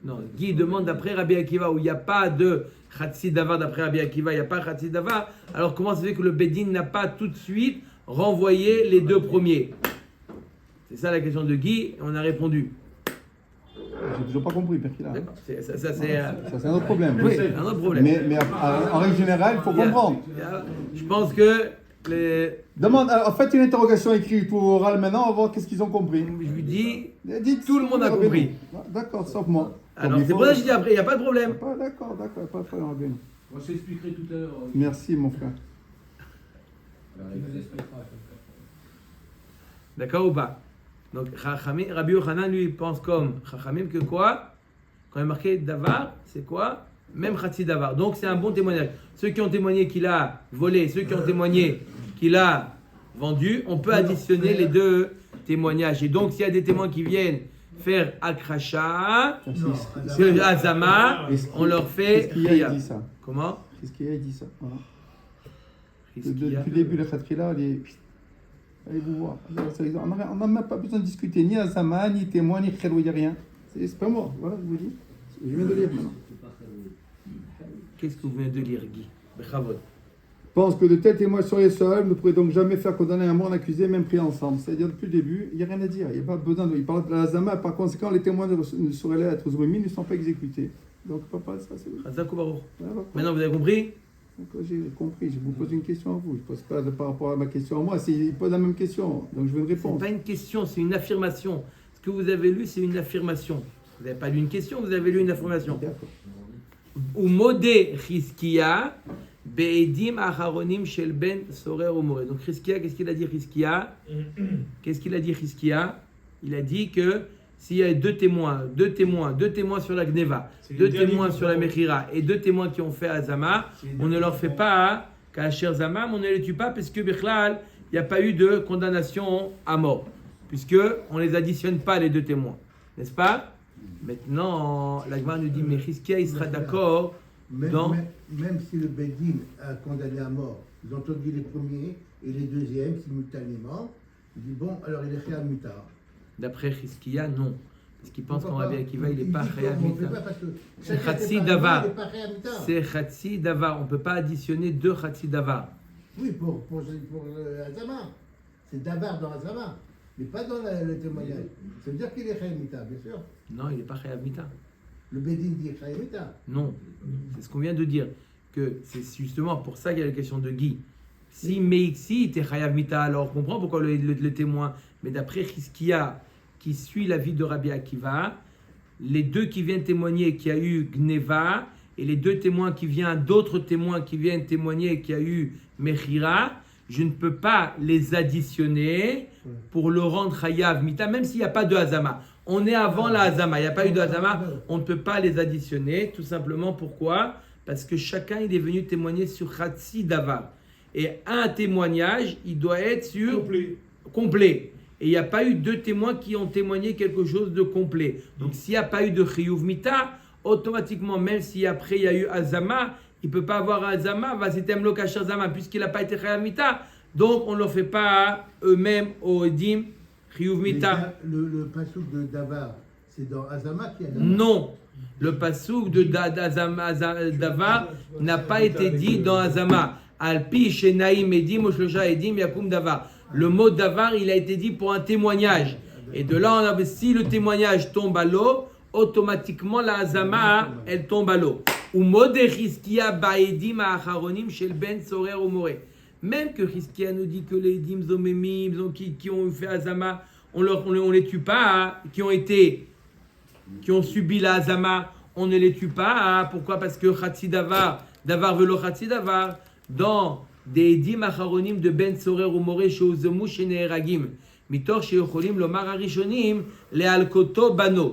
Speaker 1: Non, Guy demande d'après Rabbi Akiva, où il n'y a pas de Chatzi Davar, d'après Rabbi Akiva, il n'y a pas Chatzi Davar. Alors comment ça fait que le Bédine n'a pas tout de suite renvoyé les deux premiers? C'est ça la question de Guy, on a répondu.
Speaker 3: J'ai toujours pas compris, Perkila.
Speaker 1: D'accord. Ça, c'est
Speaker 3: Ça, c'est un autre problème.
Speaker 1: oui, un autre problème.
Speaker 3: Mais en règle générale, il faut comprendre.
Speaker 1: Je pense que
Speaker 3: Demande, alors, faites une interrogation écrite ou orale maintenant, on va voir qu'est-ce qu'ils ont compris.
Speaker 1: je lui dis,
Speaker 3: Dites,
Speaker 1: tout le monde a compris.
Speaker 3: D'accord, sauf moi.
Speaker 1: alors
Speaker 3: Comme il
Speaker 1: c'est
Speaker 3: faut-
Speaker 1: pour ça que je dis après, il n'y a pas de problème.
Speaker 3: D'accord, pas de problème, Rabbi.
Speaker 5: Moi, je t'expliquerai tout à l'heure.
Speaker 3: Merci, mon frère.
Speaker 5: Il nous expliquera.
Speaker 1: D'accord ou pas? Donc Rabbi Yochanan lui pense comme Chachamim que quoi? Quand il est marqué Davar, c'est quoi? Même Chatzi Davar. Donc c'est un bon témoignage. Ceux qui ont témoigné qu'il a volé, ceux qui ont témoigné qu'il a vendu, on peut additionner les deux témoignages. Et donc s'il y a des témoins qui viennent faire Akracha,
Speaker 2: non,
Speaker 1: Azama, on leur fait
Speaker 3: Qu'est-ce qu'il y a,
Speaker 1: Khiyab.
Speaker 3: il dit ça.
Speaker 1: Comment?
Speaker 3: Qu'est-ce qu'il y a, il dit ça. Voilà.
Speaker 1: Khizkiya.
Speaker 3: Depuis le début, le Khatrila, allez vous voir. On n'a même pas besoin de discuter, ni Azama, ni témoin, ni Khelou, il n'y a rien. C'est pas moi, voilà, je vous dis. Je viens de lire maintenant.
Speaker 1: Qu'est-ce que vous venez de lire, Guy? Bechavot.
Speaker 3: Pense que de tels témoins seraient seuls, ne pourraient donc jamais faire condamner un mort, un accusé, même pris ensemble. C'est-à-dire, depuis le début, il n'y a rien à dire. Il n'y a pas besoin de. Il parle de la Zama, par conséquent, les témoins ne sauraient être zouémis, ne sont pas exécutés. Donc, papa, ça, c'est.
Speaker 1: Chazak ou Baruch.
Speaker 3: Voilà.
Speaker 1: Maintenant, vous avez compris?
Speaker 3: Donc, j'ai compris, je vous pose une question à vous. Je ne pose pas par rapport à ma question à moi, il pose la même question. Donc, je veux une
Speaker 1: C'est
Speaker 3: réponse.
Speaker 1: pas une question, c'est une affirmation. Ce que vous avez lu, c'est une affirmation. Vous n'avez pas lu une question, vous avez lu une affirmation.
Speaker 3: D'accord.
Speaker 1: Ou modé Chizkiya, be'edim acharonim shel ben sorer ou moré. Donc Chizkiya, qu'est-ce qu'il a dit Chizkiya? Qu'est-ce qu'il a dit Chizkiya? Il a dit que s'il y a deux témoins sur la Gneva,
Speaker 4: C'est
Speaker 1: deux
Speaker 4: les derniers
Speaker 1: témoins
Speaker 4: qui
Speaker 1: sur la
Speaker 4: font-
Speaker 1: Mechira et deux témoins qui ont fait Azama, on ne leur fait pas Kacher Zamam, on ne les tue pas parce que Bichlal, il n'y a pas eu de condamnation à mort, puisque on les additionne pas les deux témoins, n'est-ce pas? Maintenant, la Gemara nous dit, mais Chizkiya, il sera d'accord
Speaker 2: même,
Speaker 1: dans...
Speaker 2: même si le Bédine a condamné à mort Ils ont entendu les premiers et les deuxièmes simultanément. Ils disent bon, alors il est Chayav Mita.
Speaker 1: D'après Chizkiya, non. Parce qu'il pense qu'en Rabbi Akiva, il n'est
Speaker 2: dit
Speaker 1: pas Chayav
Speaker 2: qu'on ne fait
Speaker 1: Mita.
Speaker 2: pas parce que
Speaker 1: C'est
Speaker 2: chacun
Speaker 1: Khatsi
Speaker 2: séparément,
Speaker 1: Davar.
Speaker 2: il n'est pas Chayav Mita.
Speaker 1: C'est Khatsi Davar. On ne peut pas additionner deux Khatsi Davar.
Speaker 2: Oui, pour Azama. C'est Davar dans Azama, mais pas dans le témoignage. Ça veut dire qu'il est Chayav Mita, bien sûr.
Speaker 1: Non, il n'est pas Chayav Mita.
Speaker 2: Le Bédine dit Chayav Mita.
Speaker 1: Non. C'est ce qu'on vient de dire. Que c'est justement pour ça qu'il y a la question de Guy. Si Meiksi était Chayav Mita, alors on comprend pourquoi le témoin. Mais d'après Chizkiya, qui suit l'avis de Rabbi Akiva, les deux qui viennent témoigner qu'il y a eu Gneva, et les deux témoins qui viennent, d'autres témoins qui viennent témoigner qu'il y a eu Mechira, je ne peux pas les additionner pour le rendre Chayav Mita, même s'il n'y a pas de Hazama. On est avant la Hazama, il n'y a pas eu de Hazama, on ne peut pas les additionner, tout simplement pourquoi ? Parce que chacun il est venu témoigner sur Khatsi Davar. Et un témoignage, il doit être sur complet. Et il n'y a pas eu deux témoins qui ont témoigné quelque chose de complet. Donc s'il n'y a pas eu de Chiyuv Mita, automatiquement, même si après il y a eu Azama, il ne peut pas avoir Azama, Vasitem Lo Kasher Zama, puisqu'il n'a pas été Chayav Mita. Donc on ne le fait pas eux-mêmes au Edim Chiyuv Mita.
Speaker 2: Le passouk de Davar, c'est dans Azama qu'il y a Davar.
Speaker 1: Non. Le passouk de Davar n'a pas été dit dans Azama. Alpi, Shenaim, Edim, Oshlosha, Edim, Yakum, Davar. Le mot Davar, il a été dit pour un témoignage. Et de là, si le témoignage tombe à l'eau, automatiquement la Azama, elle tombe à l'eau. Ou Modé Chizkiya Baedim Acharonim Shel Ben Sorer Omoré. Même que Chizkiya nous dit que les Edim Zomemim, qui ont fait Azama, on les tue pas, qui ont subi la Hazama, on ne les tue pas. Pourquoi ? Parce que Khatsi Davar velo Khatsi Davar, dans des Edim Acharonim de Ben Sorer ou Moré, Sheuzemu Sheneheragim, Mitor Sheyocholim Lomar Arishonim, Le Alkoto Banu,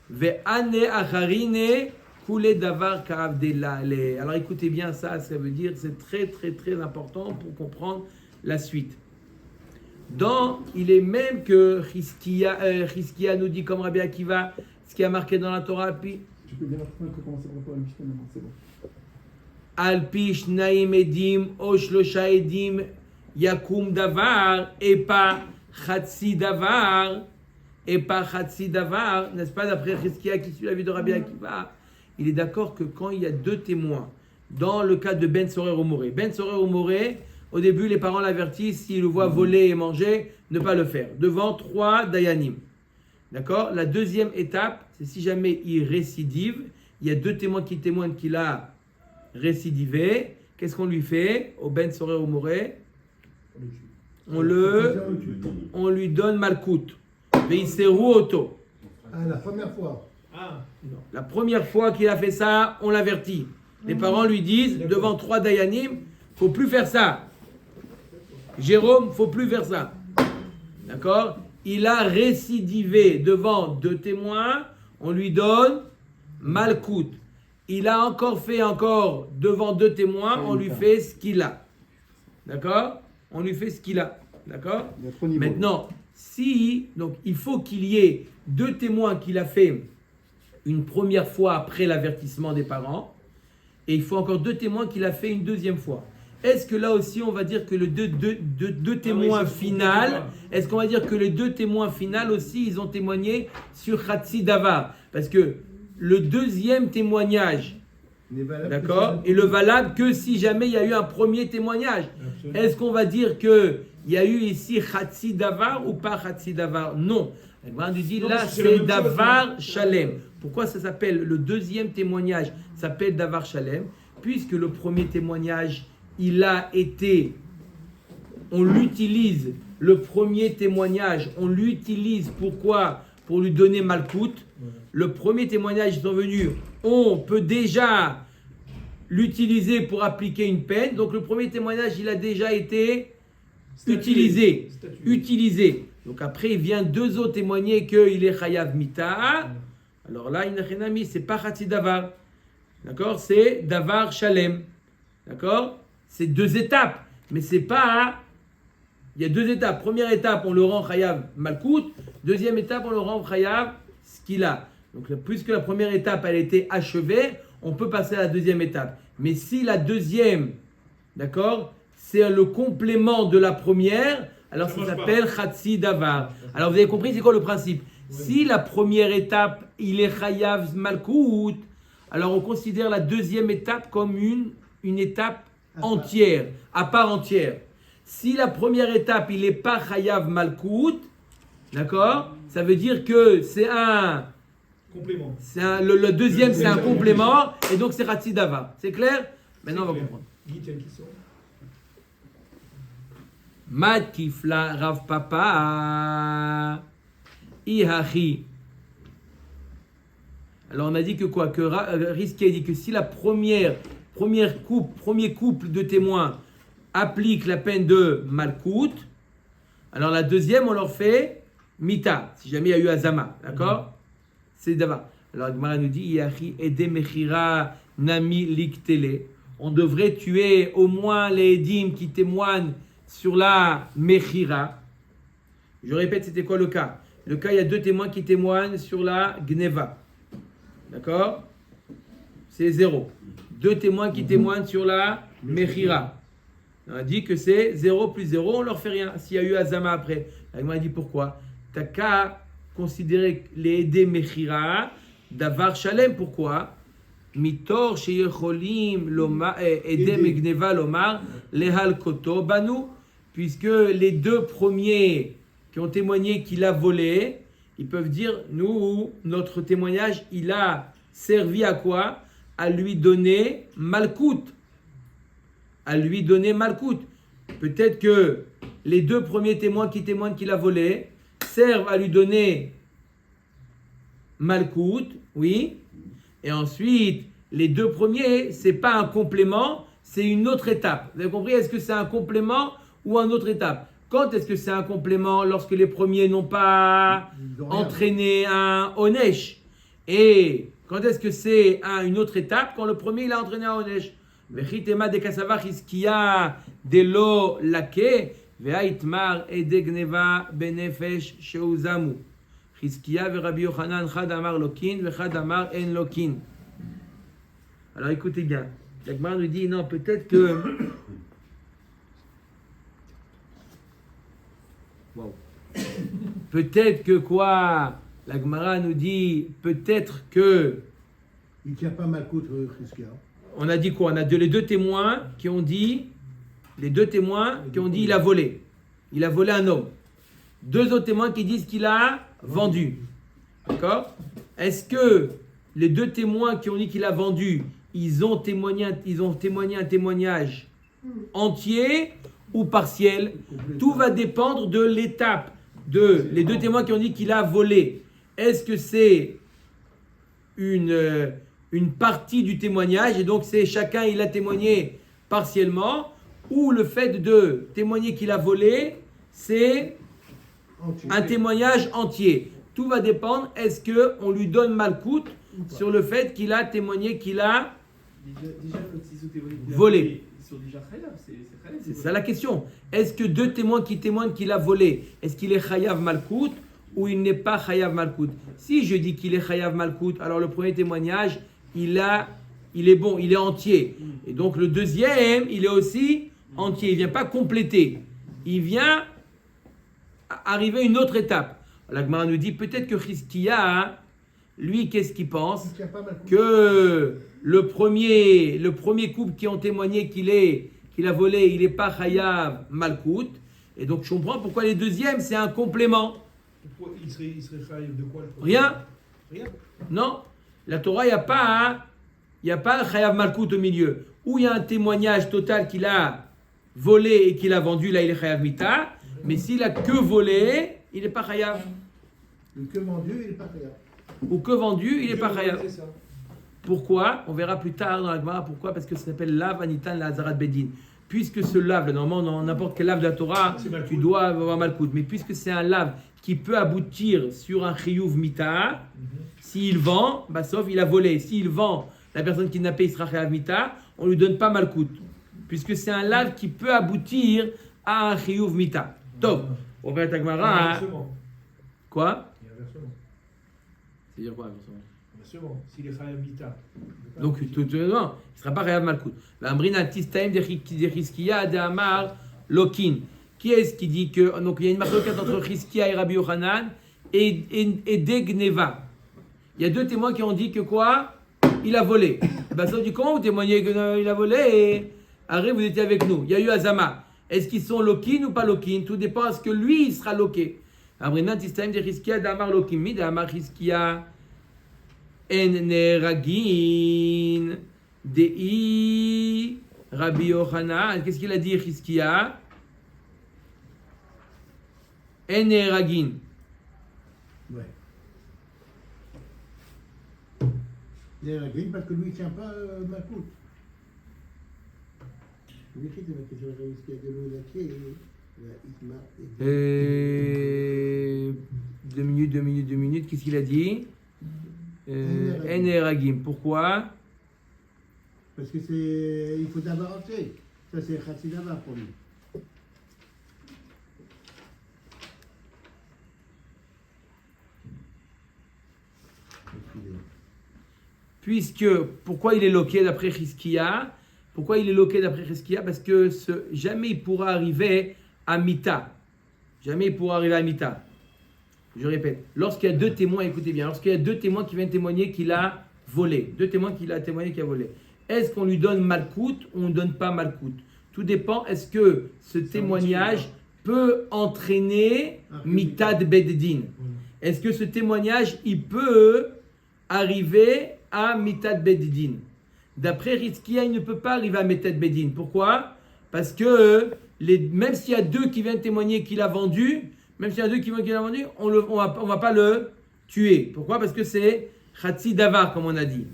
Speaker 1: Ve'ane Acharine, Kule Davar Kaavdela. Alors écoutez bien ça veut dire, c'est très très très important pour comprendre la suite. Il est même que Chizkiya nous dit comme Rabbi Akiva, ce qui a marqué dans la Torah, puis
Speaker 3: Tu peux bien commencer par la Mishnah maintenant, c'est bon.
Speaker 1: Alpi Shnaim Edim, Oshlosha Edim, Yakum Davar, et pas Khatsi Davar, n'est-ce pas, d'après Chizkiya qui suit la vie de Rabbi Akiva, il est d'accord que quand il y a deux témoins, dans le cas de Ben Sorer Omoré, au début, les parents l'avertissent, s'ils le voient voler et manger, ne pas le faire. Devant 3 dayanim. D'accord ? La deuxième étape, c'est si jamais il récidive, il y a deux témoins qui témoignent qu'il a récidivé. Qu'est-ce qu'on lui fait au Ben Sorer Omoré ? On lui donne Malkout. Mais il s'est auto.
Speaker 2: Ah, la première fois.
Speaker 1: Non. La première fois qu'il a fait ça, on l'avertit. Les parents lui disent, devant 3 dayanim, faut plus faire ça. Jérôme, faut plus faire ça. D'accord ? Il a récidivé devant 2 témoins, on lui donne Malkout. Il a encore fait devant 2 témoins, on lui fait ce qu'il a. D'accord ? On lui fait ce qu'il a. D'accord ?
Speaker 3: Il y a 3 niveaux.
Speaker 1: Maintenant, donc il faut qu'il y ait 2 témoins qu'il a fait une première fois après l'avertissement des parents, et il faut encore 2 témoins qu'il a fait une deuxième fois. Est-ce que là aussi on va dire que les deux témoins finaux, est-ce qu'on va dire que les 2 témoins finaux aussi ils ont témoigné sur Khatsi Davar? Parce que le deuxième témoignage, d'accord, est le valable que si jamais il y a eu un premier témoignage. Absolument. Est-ce qu'on va dire qu'il y a eu ici Khatsi Davar ou pas Khatsi Davar? Non. On dit là c'est Davar Shalem. Pourquoi ça s'appelle le deuxième témoignage s'appelle Davar Shalem? Puisque le premier témoignage on l'utilise, le premier témoignage, on l'utilise pourquoi? Pour lui donner Malkout. Le premier témoignage, ils sont venus, on peut déjà l'utiliser pour appliquer une peine. Donc le premier témoignage, il a déjà été utilisé. Donc après, il vient 2 autres témoigner qu'il est Chayav Mita. Alors là, Inachenami, c'est pas Khatsi Davar. D'accord? C'est Davar Shalem. D'accord? C'est 2 étapes. Mais c'est pas... Il y a 2 étapes. Première étape, on le rend Chayav Malkout. Deuxième étape, on le rend Chayav ce qu'il a. Donc puisque la première étape, elle a été achevée, on peut passer à la deuxième étape. Mais si la deuxième d'accord, c'est le complément de la première, alors
Speaker 4: Ça
Speaker 1: ça
Speaker 4: marche
Speaker 1: s'appelle Chatsi Davar. Alors vous avez compris, c'est quoi le principe? Si la première étape, il est Chayav Malkout, alors on considère la deuxième étape comme une étape entière, à part entière. Si la première étape, il n'est pas Chayav Malkout, d'accord, ça veut dire que c'est
Speaker 4: Complément.
Speaker 1: le deuxième, c'est un complément, et donc c'est Chatsi Davar. C'est clair? Maintenant, on va comprendre.
Speaker 4: Guy, tu as une question?
Speaker 1: Mad Kifla Rav Papa Ihachi. Alors on a dit que quoi? Que Rizki dit que si la premier couple de témoins applique la peine de Malkout, alors la deuxième on leur fait Mita, si jamais il y a eu Azama, d'accord? C'est d'abord. Alors Gemara nous dit Ihachi Ede Mechira Nami Liktele. On devrait tuer au moins les Edim qui témoignent sur la Mechira. Je répète, c'était quoi le cas? Le cas, il y a 2 témoins qui témoignent sur la Gneva. D'accord? C'est 0. 2 témoins qui témoignent sur la Mechira. On a dit que c'est 0 plus 0, on leur fait rien. S'il y a eu Azama après. On a dit pourquoi? T'as qu'à considérer les Edé Mechira d'avar Shalem. Pourquoi? Mitor sheyecholim edem egneva lomar lehal koto banu, puisque les 2 premiers qui ont témoigné qu'il a volé, ils peuvent dire nous, notre témoignage, il a servi à quoi? À lui donner malkout. À lui donner malkout. Peut-être que les 2 premiers témoins qui témoignent qu'il a volé servent à lui donner malkout, oui. Et ensuite, les 2 premiers, c'est pas un complément, c'est une autre étape. Vous avez compris? Est-ce que c'est un complément ou une autre étape? Quand est-ce que c'est un complément? Lorsque les premiers n'ont pas entraîné un onesh. Et quand est-ce que c'est une autre étape? Quand le premier il a entraîné un onesh. Vechitema de kasava chiskia de lo lake ve'aitmar edegneva benefesh sheuzamu. Chiskia ve Rabbi Yochanan chad amar lokin vechad amar en lokin. Alors écoutez bien. La Gemara nous dit non, peut-être que. Wow. Peut-être que quoi? La Gemara nous dit peut-être que.
Speaker 2: Il ne tient pas Malkout, Rizkia.
Speaker 1: On a dit quoi? On a les 2 témoins qui ont dit. Les 2 témoins qui ont dit il a volé. Il a volé un homme. 2 autres témoins qui disent qu'il a vendu. D'accord? Est-ce que les 2 témoins qui ont dit qu'il a vendu, ils ont témoigné un témoignage entier ou partiel? Tout va dépendre de l'étape de les 2 témoins qui ont dit qu'il a volé. Est-ce que c'est une partie du témoignage et donc c'est chacun il a témoigné partiellement, ou le fait de témoigner qu'il a volé, c'est un témoignage entier? Tout va dépendre. Est-ce qu'on lui donne malkout sur le fait qu'il a témoigné qu'il a
Speaker 5: Déjà, quand ils ont témoigné qu'il a
Speaker 1: volé.
Speaker 5: Ils sont déjà chayav, c'est chayav.
Speaker 1: C'est ça la question. Est-ce que 2 témoins qui témoignent qu'il a volé, est-ce qu'il est chayav malkout ou il n'est pas chayav malkout? Si je dis qu'il est chayav malkout, alors le premier témoignage, il est bon, il est entier. Et donc le deuxième, il est aussi entier. Il ne vient pas compléter. Il vient arriver à une autre étape. La Gemara nous dit peut-être que Chizkiya, lui, qu'est-ce qu'il pense?
Speaker 2: Il ne tient pas Malkout.
Speaker 1: Que le premier couple qui ont témoigné qu'il a volé, il n'est pas chayav malkout. Et donc je comprends pourquoi les deuxièmes, c'est un complément.
Speaker 4: Pourquoi il serait chayav de quoi? Le premier?
Speaker 1: Rien. Non. La Torah, il n'y a pas chayav malkout au milieu. Où il y a un témoignage total qu'il a volé et qu'il a vendu, là il est chayav mita. Mais s'il a que volé, il n'est pas chayav.
Speaker 2: Le que vendu, il n'est pas chayav.
Speaker 1: Ou que vendu, il n'est pas chayav.
Speaker 4: C'est ça.
Speaker 1: Pourquoi? On verra plus tard dans la Gemara pourquoi. Parce que ça s'appelle lav anitan la hazarat bedin. Puisque ce lave, normalement, dans n'importe quel lave de la Torah, tu dois avoir malkout. Mais puisque c'est un lave qui peut aboutir sur un chiyuv mita, s'il vend, bah, sauf il a volé. S'il vend, la personne kidnappée, il sera chayav mita, on ne lui donne pas malkout. Puisque c'est un lave qui peut aboutir à un chiyuv mita. Top. On va être à Gemara.
Speaker 4: Inversement.
Speaker 1: Quoi?
Speaker 4: Et inversement.
Speaker 1: C'est-à-dire quoi, inversement?
Speaker 4: C'est bon, s'il est Chayav Mita.
Speaker 1: Donc, tout non, il ne sera pas Chayav Malkout. L'Ambrina Tistaim de Chizkiya de Amar Lokin. Qui est-ce qui dit que. Donc, il y a une marloquette entre Chizkiya et Rabbi Yochanan et Degneva. Il y a deux témoins qui ont dit que quoi? Il a volé. Ben, ça dit comment vous témoignez qu'il a volé et Arrête, vous étiez avec nous. Il y a eu Azama. Est-ce qu'ils sont Lokin ou pas Lokin? Tout dépend. Est-ce que lui, il sera loqué? L'Ambrina Tistaim de Chizkiya de Amar Lokin. Mi de Amar Chizkiya. En neragin dei Rabbi Yochanan. Qu'est-ce qu'il a dit, Chizkiya? En neragin.
Speaker 2: Ouais. Il est grille parce que lui, il ne tient pas ma coute. Lui, il m'a question qu'il y a de l'eau là qui est.
Speaker 1: 2 minutes. Qu'est-ce qu'il a dit? En neragim. Pourquoi?
Speaker 2: Parce que c'est. Il faut d'abord entrer. Ça, c'est Khatsi d'abord pour lui.
Speaker 1: Pourquoi il est loqué d'après Chizkiya? Pourquoi il est loqué d'après Chizkiya? Parce que jamais il pourra arriver à Mita. Jamais il pourra arriver à Mita. Je répète, lorsqu'il y a deux témoins, écoutez bien, lorsqu'il y a deux témoins qui viennent témoigner qu'il a volé, deux témoins qu'il a témoigné qu'il a volé, est-ce qu'on lui donne Malkout ou on ne donne pas Malkout? Tout dépend, est-ce que ce témoignage peut entraîner Mitad Beddin? Est-ce que ce témoignage, il peut arriver à Mitad Beddin? D'après Chizkiya, il ne peut pas arriver à Mitad Beddin. Pourquoi? Parce que même s'il y a deux qui viennent témoigner qu'il a vendu, on ne va pas le tuer. Pourquoi? Parce que c'est Khatsi Davar, comme on a dit.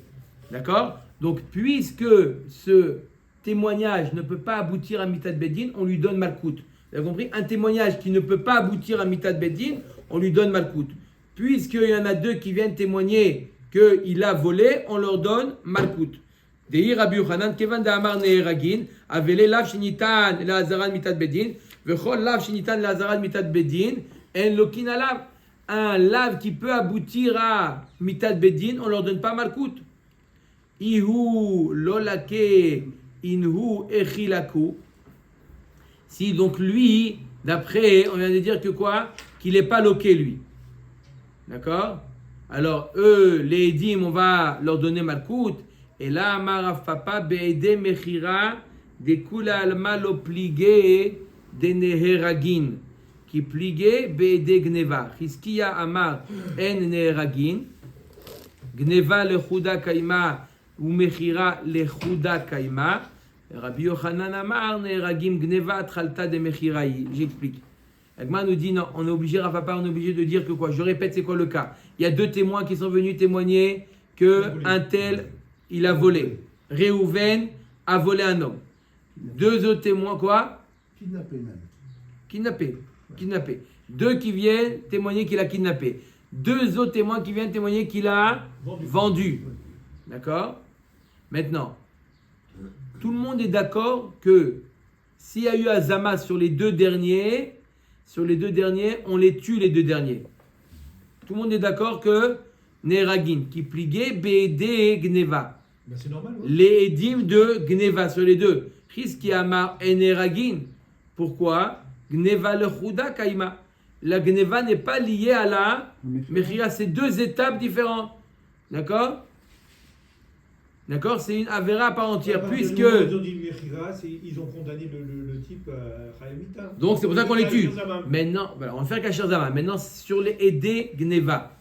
Speaker 1: D'accord? Donc, puisque ce témoignage ne peut pas aboutir à Mitad Beddin, on lui donne Malkout. Vous avez compris? Un témoignage qui ne peut pas aboutir à Mitad Beddin, on lui donne Malkout. Puisqu'il y en a deux qui viennent témoigner qu'il a volé, on leur donne Malkout. Dehi Rabbi Yochanan, Kevan Da'amar Neheragin, Avele Lav Shinitan Lazaran Mitad Beddin, Vechol Lav Shinitan Lazaran Mitad Beddin, En Lokin Alav. Un lave qui peut aboutir à Mitad Beddin, on leur donne pas Malkout. Ihu Lolake Inhu Echilaku. Si donc lui, d'après, on vient de dire que quoi? Qu'il n'est pas loqué lui. D'accord? Alors eux, les Edim, on va leur donner Malkout. Et là, Amar Papa, Be'ede Mechira, de Kula Alma lo pligé de Neheragin. Qui pligé, Be'ede Gneva. Chizkiya Amar en Neheragin. Gneva le Chuda Kaima, ou Mechira le Chuda Kaima. Rabbi Yochanan Amar Neheragim Gneva Tralta de Mechiraï. J'explique. Agma nous dit non, on est obligé, Rafapa, on est obligé de dire que quoi? Je répète, c'est quoi le cas? Il y a deux témoins qui sont venus témoigner que un tel, il a volé. Réhouven a volé un homme. Deux autres témoins, quoi?
Speaker 2: Kidnappé même.
Speaker 1: Kidnappé. Deux qui viennent témoigner qu'il a kidnappé. Deux autres témoins qui viennent témoigner qu'il a vendu. D'accord? Maintenant, tout le monde est d'accord que s'il y a eu Azama sur les deux derniers, on les tue les deux derniers. Tout le monde est d'accord que Neragin, qui pliguait, Bede Gneva.
Speaker 4: Ben c'est normal. Ouais.
Speaker 1: Les Edim de Gneva sur les deux. Chizkiya Amar et Neragin. Pourquoi? Gneva le Chuda Kaima. La Gneva n'est pas liée à la Mechira. C'est deux étapes différentes. D'accord? D'accord? C'est une Avera à part entière. Puisque.
Speaker 4: Ils ont dit Mechira, ils ont condamné le type Chayamita.
Speaker 1: Donc c'est pour ça qu'on les tue. Maintenant, voilà, on va faire Kasher Zama. Maintenant, sur les Ede Gneva.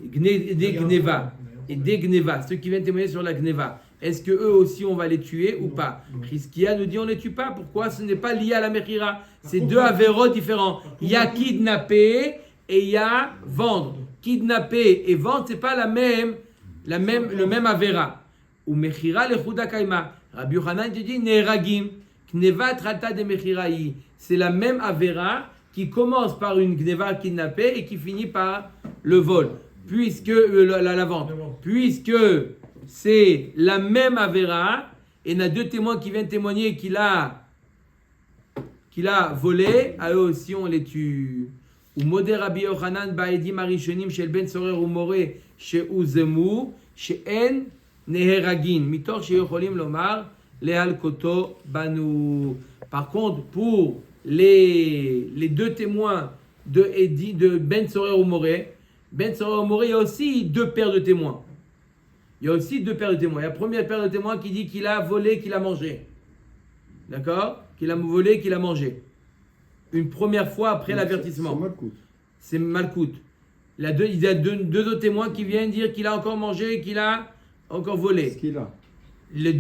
Speaker 1: Ede Gneva. Ede Gneva. Ceux qui viennent témoigner sur la Gneva. Est-ce que eux aussi on va les tuer ou pas? Chizkiya nous dit on ne les tue pas. Pourquoi? Ce n'est pas lié à la Mechira. C'est deux Averot différents. Il y a kidnapper et il y a vendre. Kidnapper et vendre, c'est pas le même Avera. Ou Mechira le Chuda Kaima. Rabbi Yochanan te dit Neragim. Gneva Trata de Mechiraï. C'est la même Avera qui commence par une Gneva kidnappée et qui finit par le vol. Puisque la vente. Puisque c'est la même Avera, et il y a deux témoins qui viennent témoigner qu'il a volé, à eux aussi on les tue. ומודה רבי יוחנן בעדים הראשונים של בן סורר ומורה שהוזמו, שאין נהרגין, מתוך שיכולים לומר להלקותו בנו. Par contre, pour les deux témoins de Ben Sorer ou Moré, Ben Sorer ou Moré, il y a aussi deux paires de témoins. Il y a aussi deux paires de témoins. Il y a la première paire de témoins qui dit qu'il a volé, qu'il a mangé. D'accord? Qu'il a volé, qu'il a mangé. Une première fois après l'avertissement. C'est Malkout. Il y a deux autres témoins qui viennent dire qu'il a encore mangé, qu'il a encore volé.
Speaker 3: Ce qu'il a.
Speaker 1: La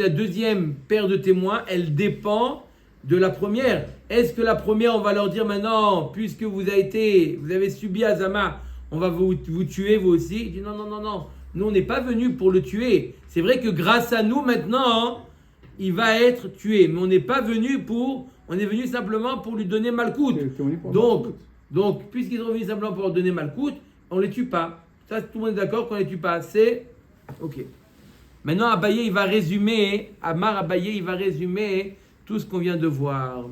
Speaker 1: deuxième paire de témoins, elle dépend de la première. Est-ce que la première, on va leur dire maintenant, puisque vous avez subi Azama, on va vous tuer vous aussi? Il dit non. Nous, on n'est pas venus pour le tuer. C'est vrai que grâce à nous, maintenant, il va être tué. Mais on n'est pas venu on est venu simplement pour lui donner Malkout. Donc, puisqu'ils sont venus simplement pour leur donner Malkout, on ne les tue pas. Ça, tout le monde est d'accord qu'on ne les tue pas. C'est OK. Maintenant, Abaye, il va résumer, tout ce qu'on vient de voir.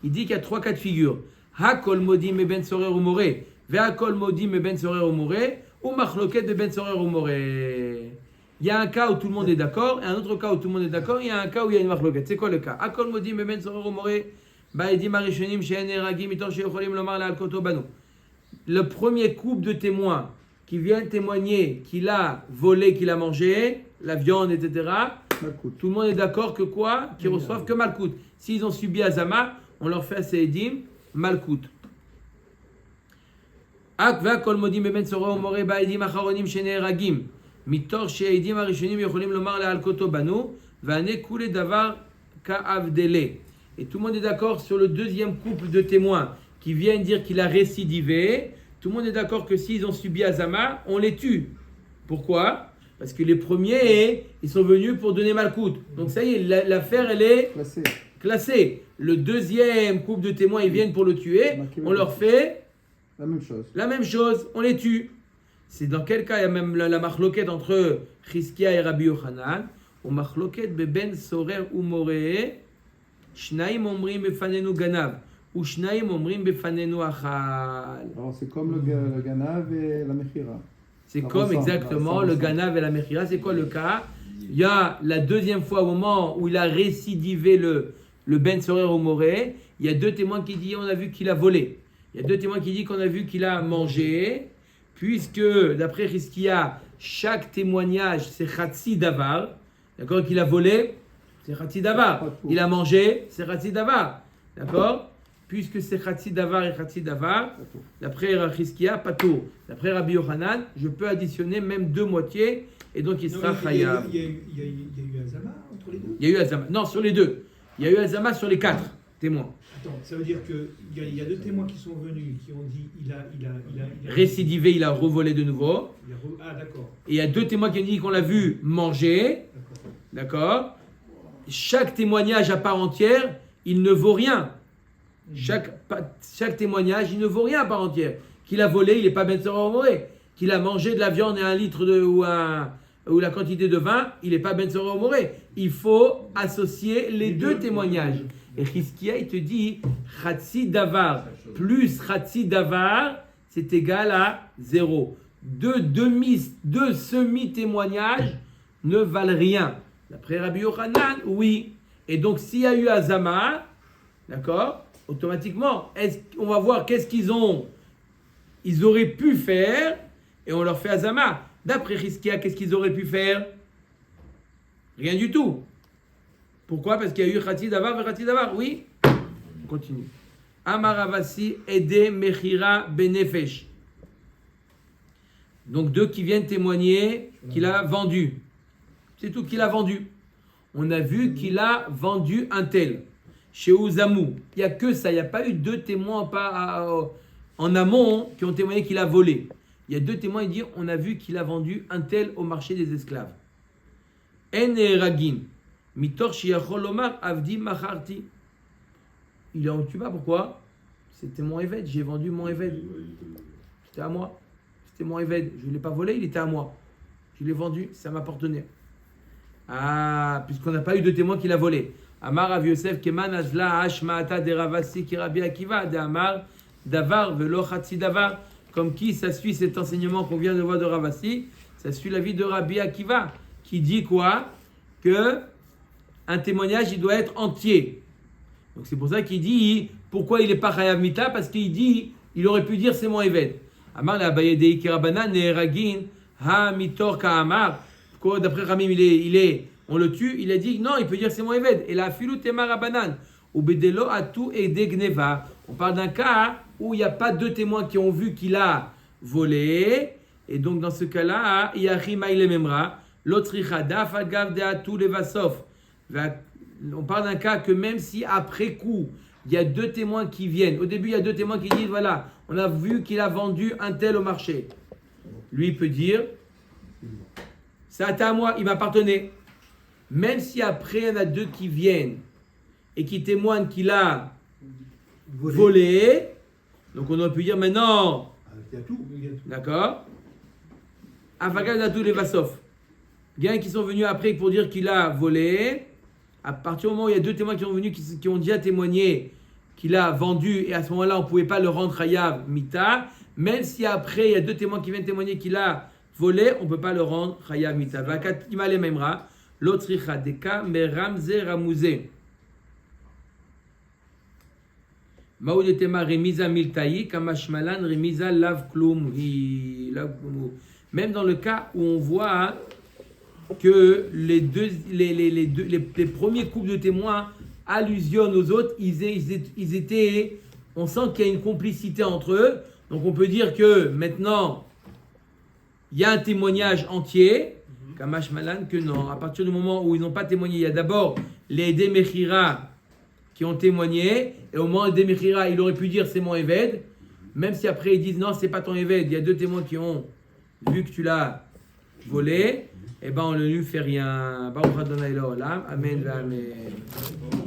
Speaker 1: Il dit qu'il y a 3 cas de figure. Hakol modim e ben sorer ou moré. Ve'akol modim e ben sorer ou moré. Ou machloket de ben sorer ou moré. Il y a un cas où tout le monde est d'accord, et un autre cas où tout le monde est d'accord, il y a un cas où il y a une machloket. C'est quoi le cas? Hakol modim e ben sorer ou moré. Ba'edim arishonim she'en eragim mitor she'yocholim lomar la'al koto banu. Le premier couple de témoins qui viennent témoigner qu'il a volé, qu'il a mangé, la viande, etc.
Speaker 3: Malkout.
Speaker 1: Tout le monde est d'accord que quoi? Qu'ils reçoivent que Malkout. S'ils ont subi Azama, on leur fait Seedim, Malkout. Akva kol modim ben sora umore ba'edim acharonim shene'eragim mitor she'edim arishonim yocholim lomar la'al koto banu va'ane kule davar ka'avdele. Et tout le monde est d'accord sur le deuxième couple de témoins qui viennent dire qu'il a récidivé. Tout le monde est d'accord que s'ils ont subi Azama, on les tue. Pourquoi? Parce que les premiers, ils sont venus pour donner Malkout. Donc ça y est, l'affaire, elle est classée. Le deuxième couple de témoins, ils viennent pour le tuer. On leur fait la même chose. On les tue. C'est dans quel cas il y a même la machloket entre Chizkia et Rabbi Yochanan. Ou machloket beben sorer ou moré. Shnaim omrim befanenu ganav. Ou shnaim omrim befanenu achal.
Speaker 3: Alors c'est comme le Ganav et la Mechira.
Speaker 1: C'est comme exactement le Ganav et la Mechira. C'est quoi le cas? Il y a la deuxième fois au moment où il a récidivé le Ben Sorer ou Moré. Il y a 2 témoins qui disent on a vu qu'il a volé. Il y a 2 témoins qui disent qu'on a vu qu'il a mangé. Puisque d'après Chizkia, chaque témoignage c'est Chatsi Davar. D'accord? Qu'il a volé, c'est Chatsi Davar. Il a mangé, c'est Chatsi Davar. D'accord? Puisque c'est Chatsi Davar et Chatsi Davar, d'après Chizkia, Pato. D'après Rabbi Yochanan, je peux additionner même 2 moitiés, et donc il sera Chayav.
Speaker 4: Il y a eu Azama entre les deux?
Speaker 1: Il y a eu Azama. Non, sur les 2. Il y a eu Azama sur les 4 témoins.
Speaker 4: Attends, ça veut dire qu'il y a 2 témoins qui sont venus, qui ont dit il a
Speaker 1: Récidivé, il a revolé de nouveau.
Speaker 4: Ah, d'accord.
Speaker 1: Et il y a 2 témoins qui ont dit qu'on l'a vu manger. D'accord? Chaque témoignage à part entière, il ne vaut rien. Chaque témoignage, il ne vaut rien à part entière. Qu'il a volé, il n'est pas Ben Sorer ou Moré. Qu'il a mangé de la viande et 1 litre ou la quantité de vin, il n'est pas Ben Sorer ou Moré. Il faut associer les 2 témoignages. Et Chizkia, il te dit, Chatsi Davar plus Chatsi Davar, c'est égal à 0. 2 semi-témoignages ne valent rien. D'après Rabbi Yochanan, oui. Et donc, s'il y a eu Azama, d'accord, automatiquement, on va voir qu'est-ce ils auraient pu faire, et on leur fait Azama. D'après Chizkia, qu'est-ce qu'ils auraient pu faire? Rien du tout. Pourquoi? Parce qu'il y a eu Chatsi Davar et Chatsi Davar. Oui. On continue. Amaravasi Ede Mechira Benefesh. Donc 2 qui viennent témoigner qu'il a vendu. C'est tout, qu'il a vendu. On a vu qu'il a vendu un tel. Chez Ouzamou. Il n'y a que ça. Il n'y a pas eu 2 témoins en amont qui ont témoigné qu'il a volé. Il y a 2 témoins qui disent on a vu qu'il a vendu un tel au marché des esclaves. En Eragin. Mitor Shiachol Omar Avdi Macharti. Il est en tuba, pourquoi? C'était mon Eved, j'ai vendu mon Eved. C'était à moi. C'était mon Eved. Je ne l'ai pas volé, il était à moi. Je l'ai vendu, ça m'appartenait. Ah, puisqu'on n'a pas eu de témoin qui l'a volé. Amar Rav Yosef Keman Azla Ashmaata de Ravasi Kirabi Akiva de Amar davar velo chatsi davar. Comme qui ça suit cet enseignement qu'on vient de voir de Ravasi, ça suit l'avis de Rabbi Akiva, qui dit quoi? Que un témoignage, il doit être entier. Donc c'est pour ça qu'il dit, pourquoi il n'est pas chayav mita? Parce qu'il dit, il aurait pu dire c'est mon éved. Amar la bayedei kirabana neragin ha mitor ka'amar. D'après Ramim, on le tue, il a dit non, il peut dire c'est mon éved. Et la filu tema rabanan. Ou bedelo atu et degneva. On parle d'un cas où il n'y a pas deux témoins qui ont vu qu'il a volé. Et donc dans ce cas-là, il y a rimaïle memra. L'autre daf agav de atu levasof. On parle d'un cas que même si après coup, il y a deux témoins qui viennent. Au début, il y a deux témoins qui disent voilà, on a vu qu'il a vendu un tel au marché. Lui, il peut dire ça à moi, il m'appartenait. Même si après, il y en a deux qui viennent et qui témoignent qu'il a volé, donc on aurait pu dire maintenant,
Speaker 2: Il y a tout.
Speaker 1: d'accord, Avagal Datou les Vasof. Il y en a qui sont venus après pour dire qu'il a volé. À partir du moment où il y a deux témoins qui sont venus, qui ont déjà témoigné qu'il a vendu, et à ce moment-là, on ne pouvait pas le rendre Chayav Mita. Même si après, il y a deux témoins qui viennent témoigner qu'il a volé, on ne peut pas le rendre Chayav Mita. Vakat Imale Memra, l'autricha deka, mais Ramze Ramouze. Maoudetema Remiza Miltaï, Kamashmalan Remiza Lav Klum. Même dans le cas où on voit que les premiers couples de témoins allusionnent aux autres, ils étaient, on sent qu'il y a une complicité entre eux, donc on peut dire que maintenant il y a un témoignage entier, Kamash Malan, que non, à partir du moment où ils n'ont pas témoigné, il y a d'abord les Demechira qui ont témoigné, et au moment des Demechira, il aurait pu dire c'est mon Eved, même si après ils disent non, c'est pas ton Eved, il y a deux témoins qui ont vu que tu l'as volé, et ben on ne lui fait rien. Baruch Adonai Leolam. Amen. Amen.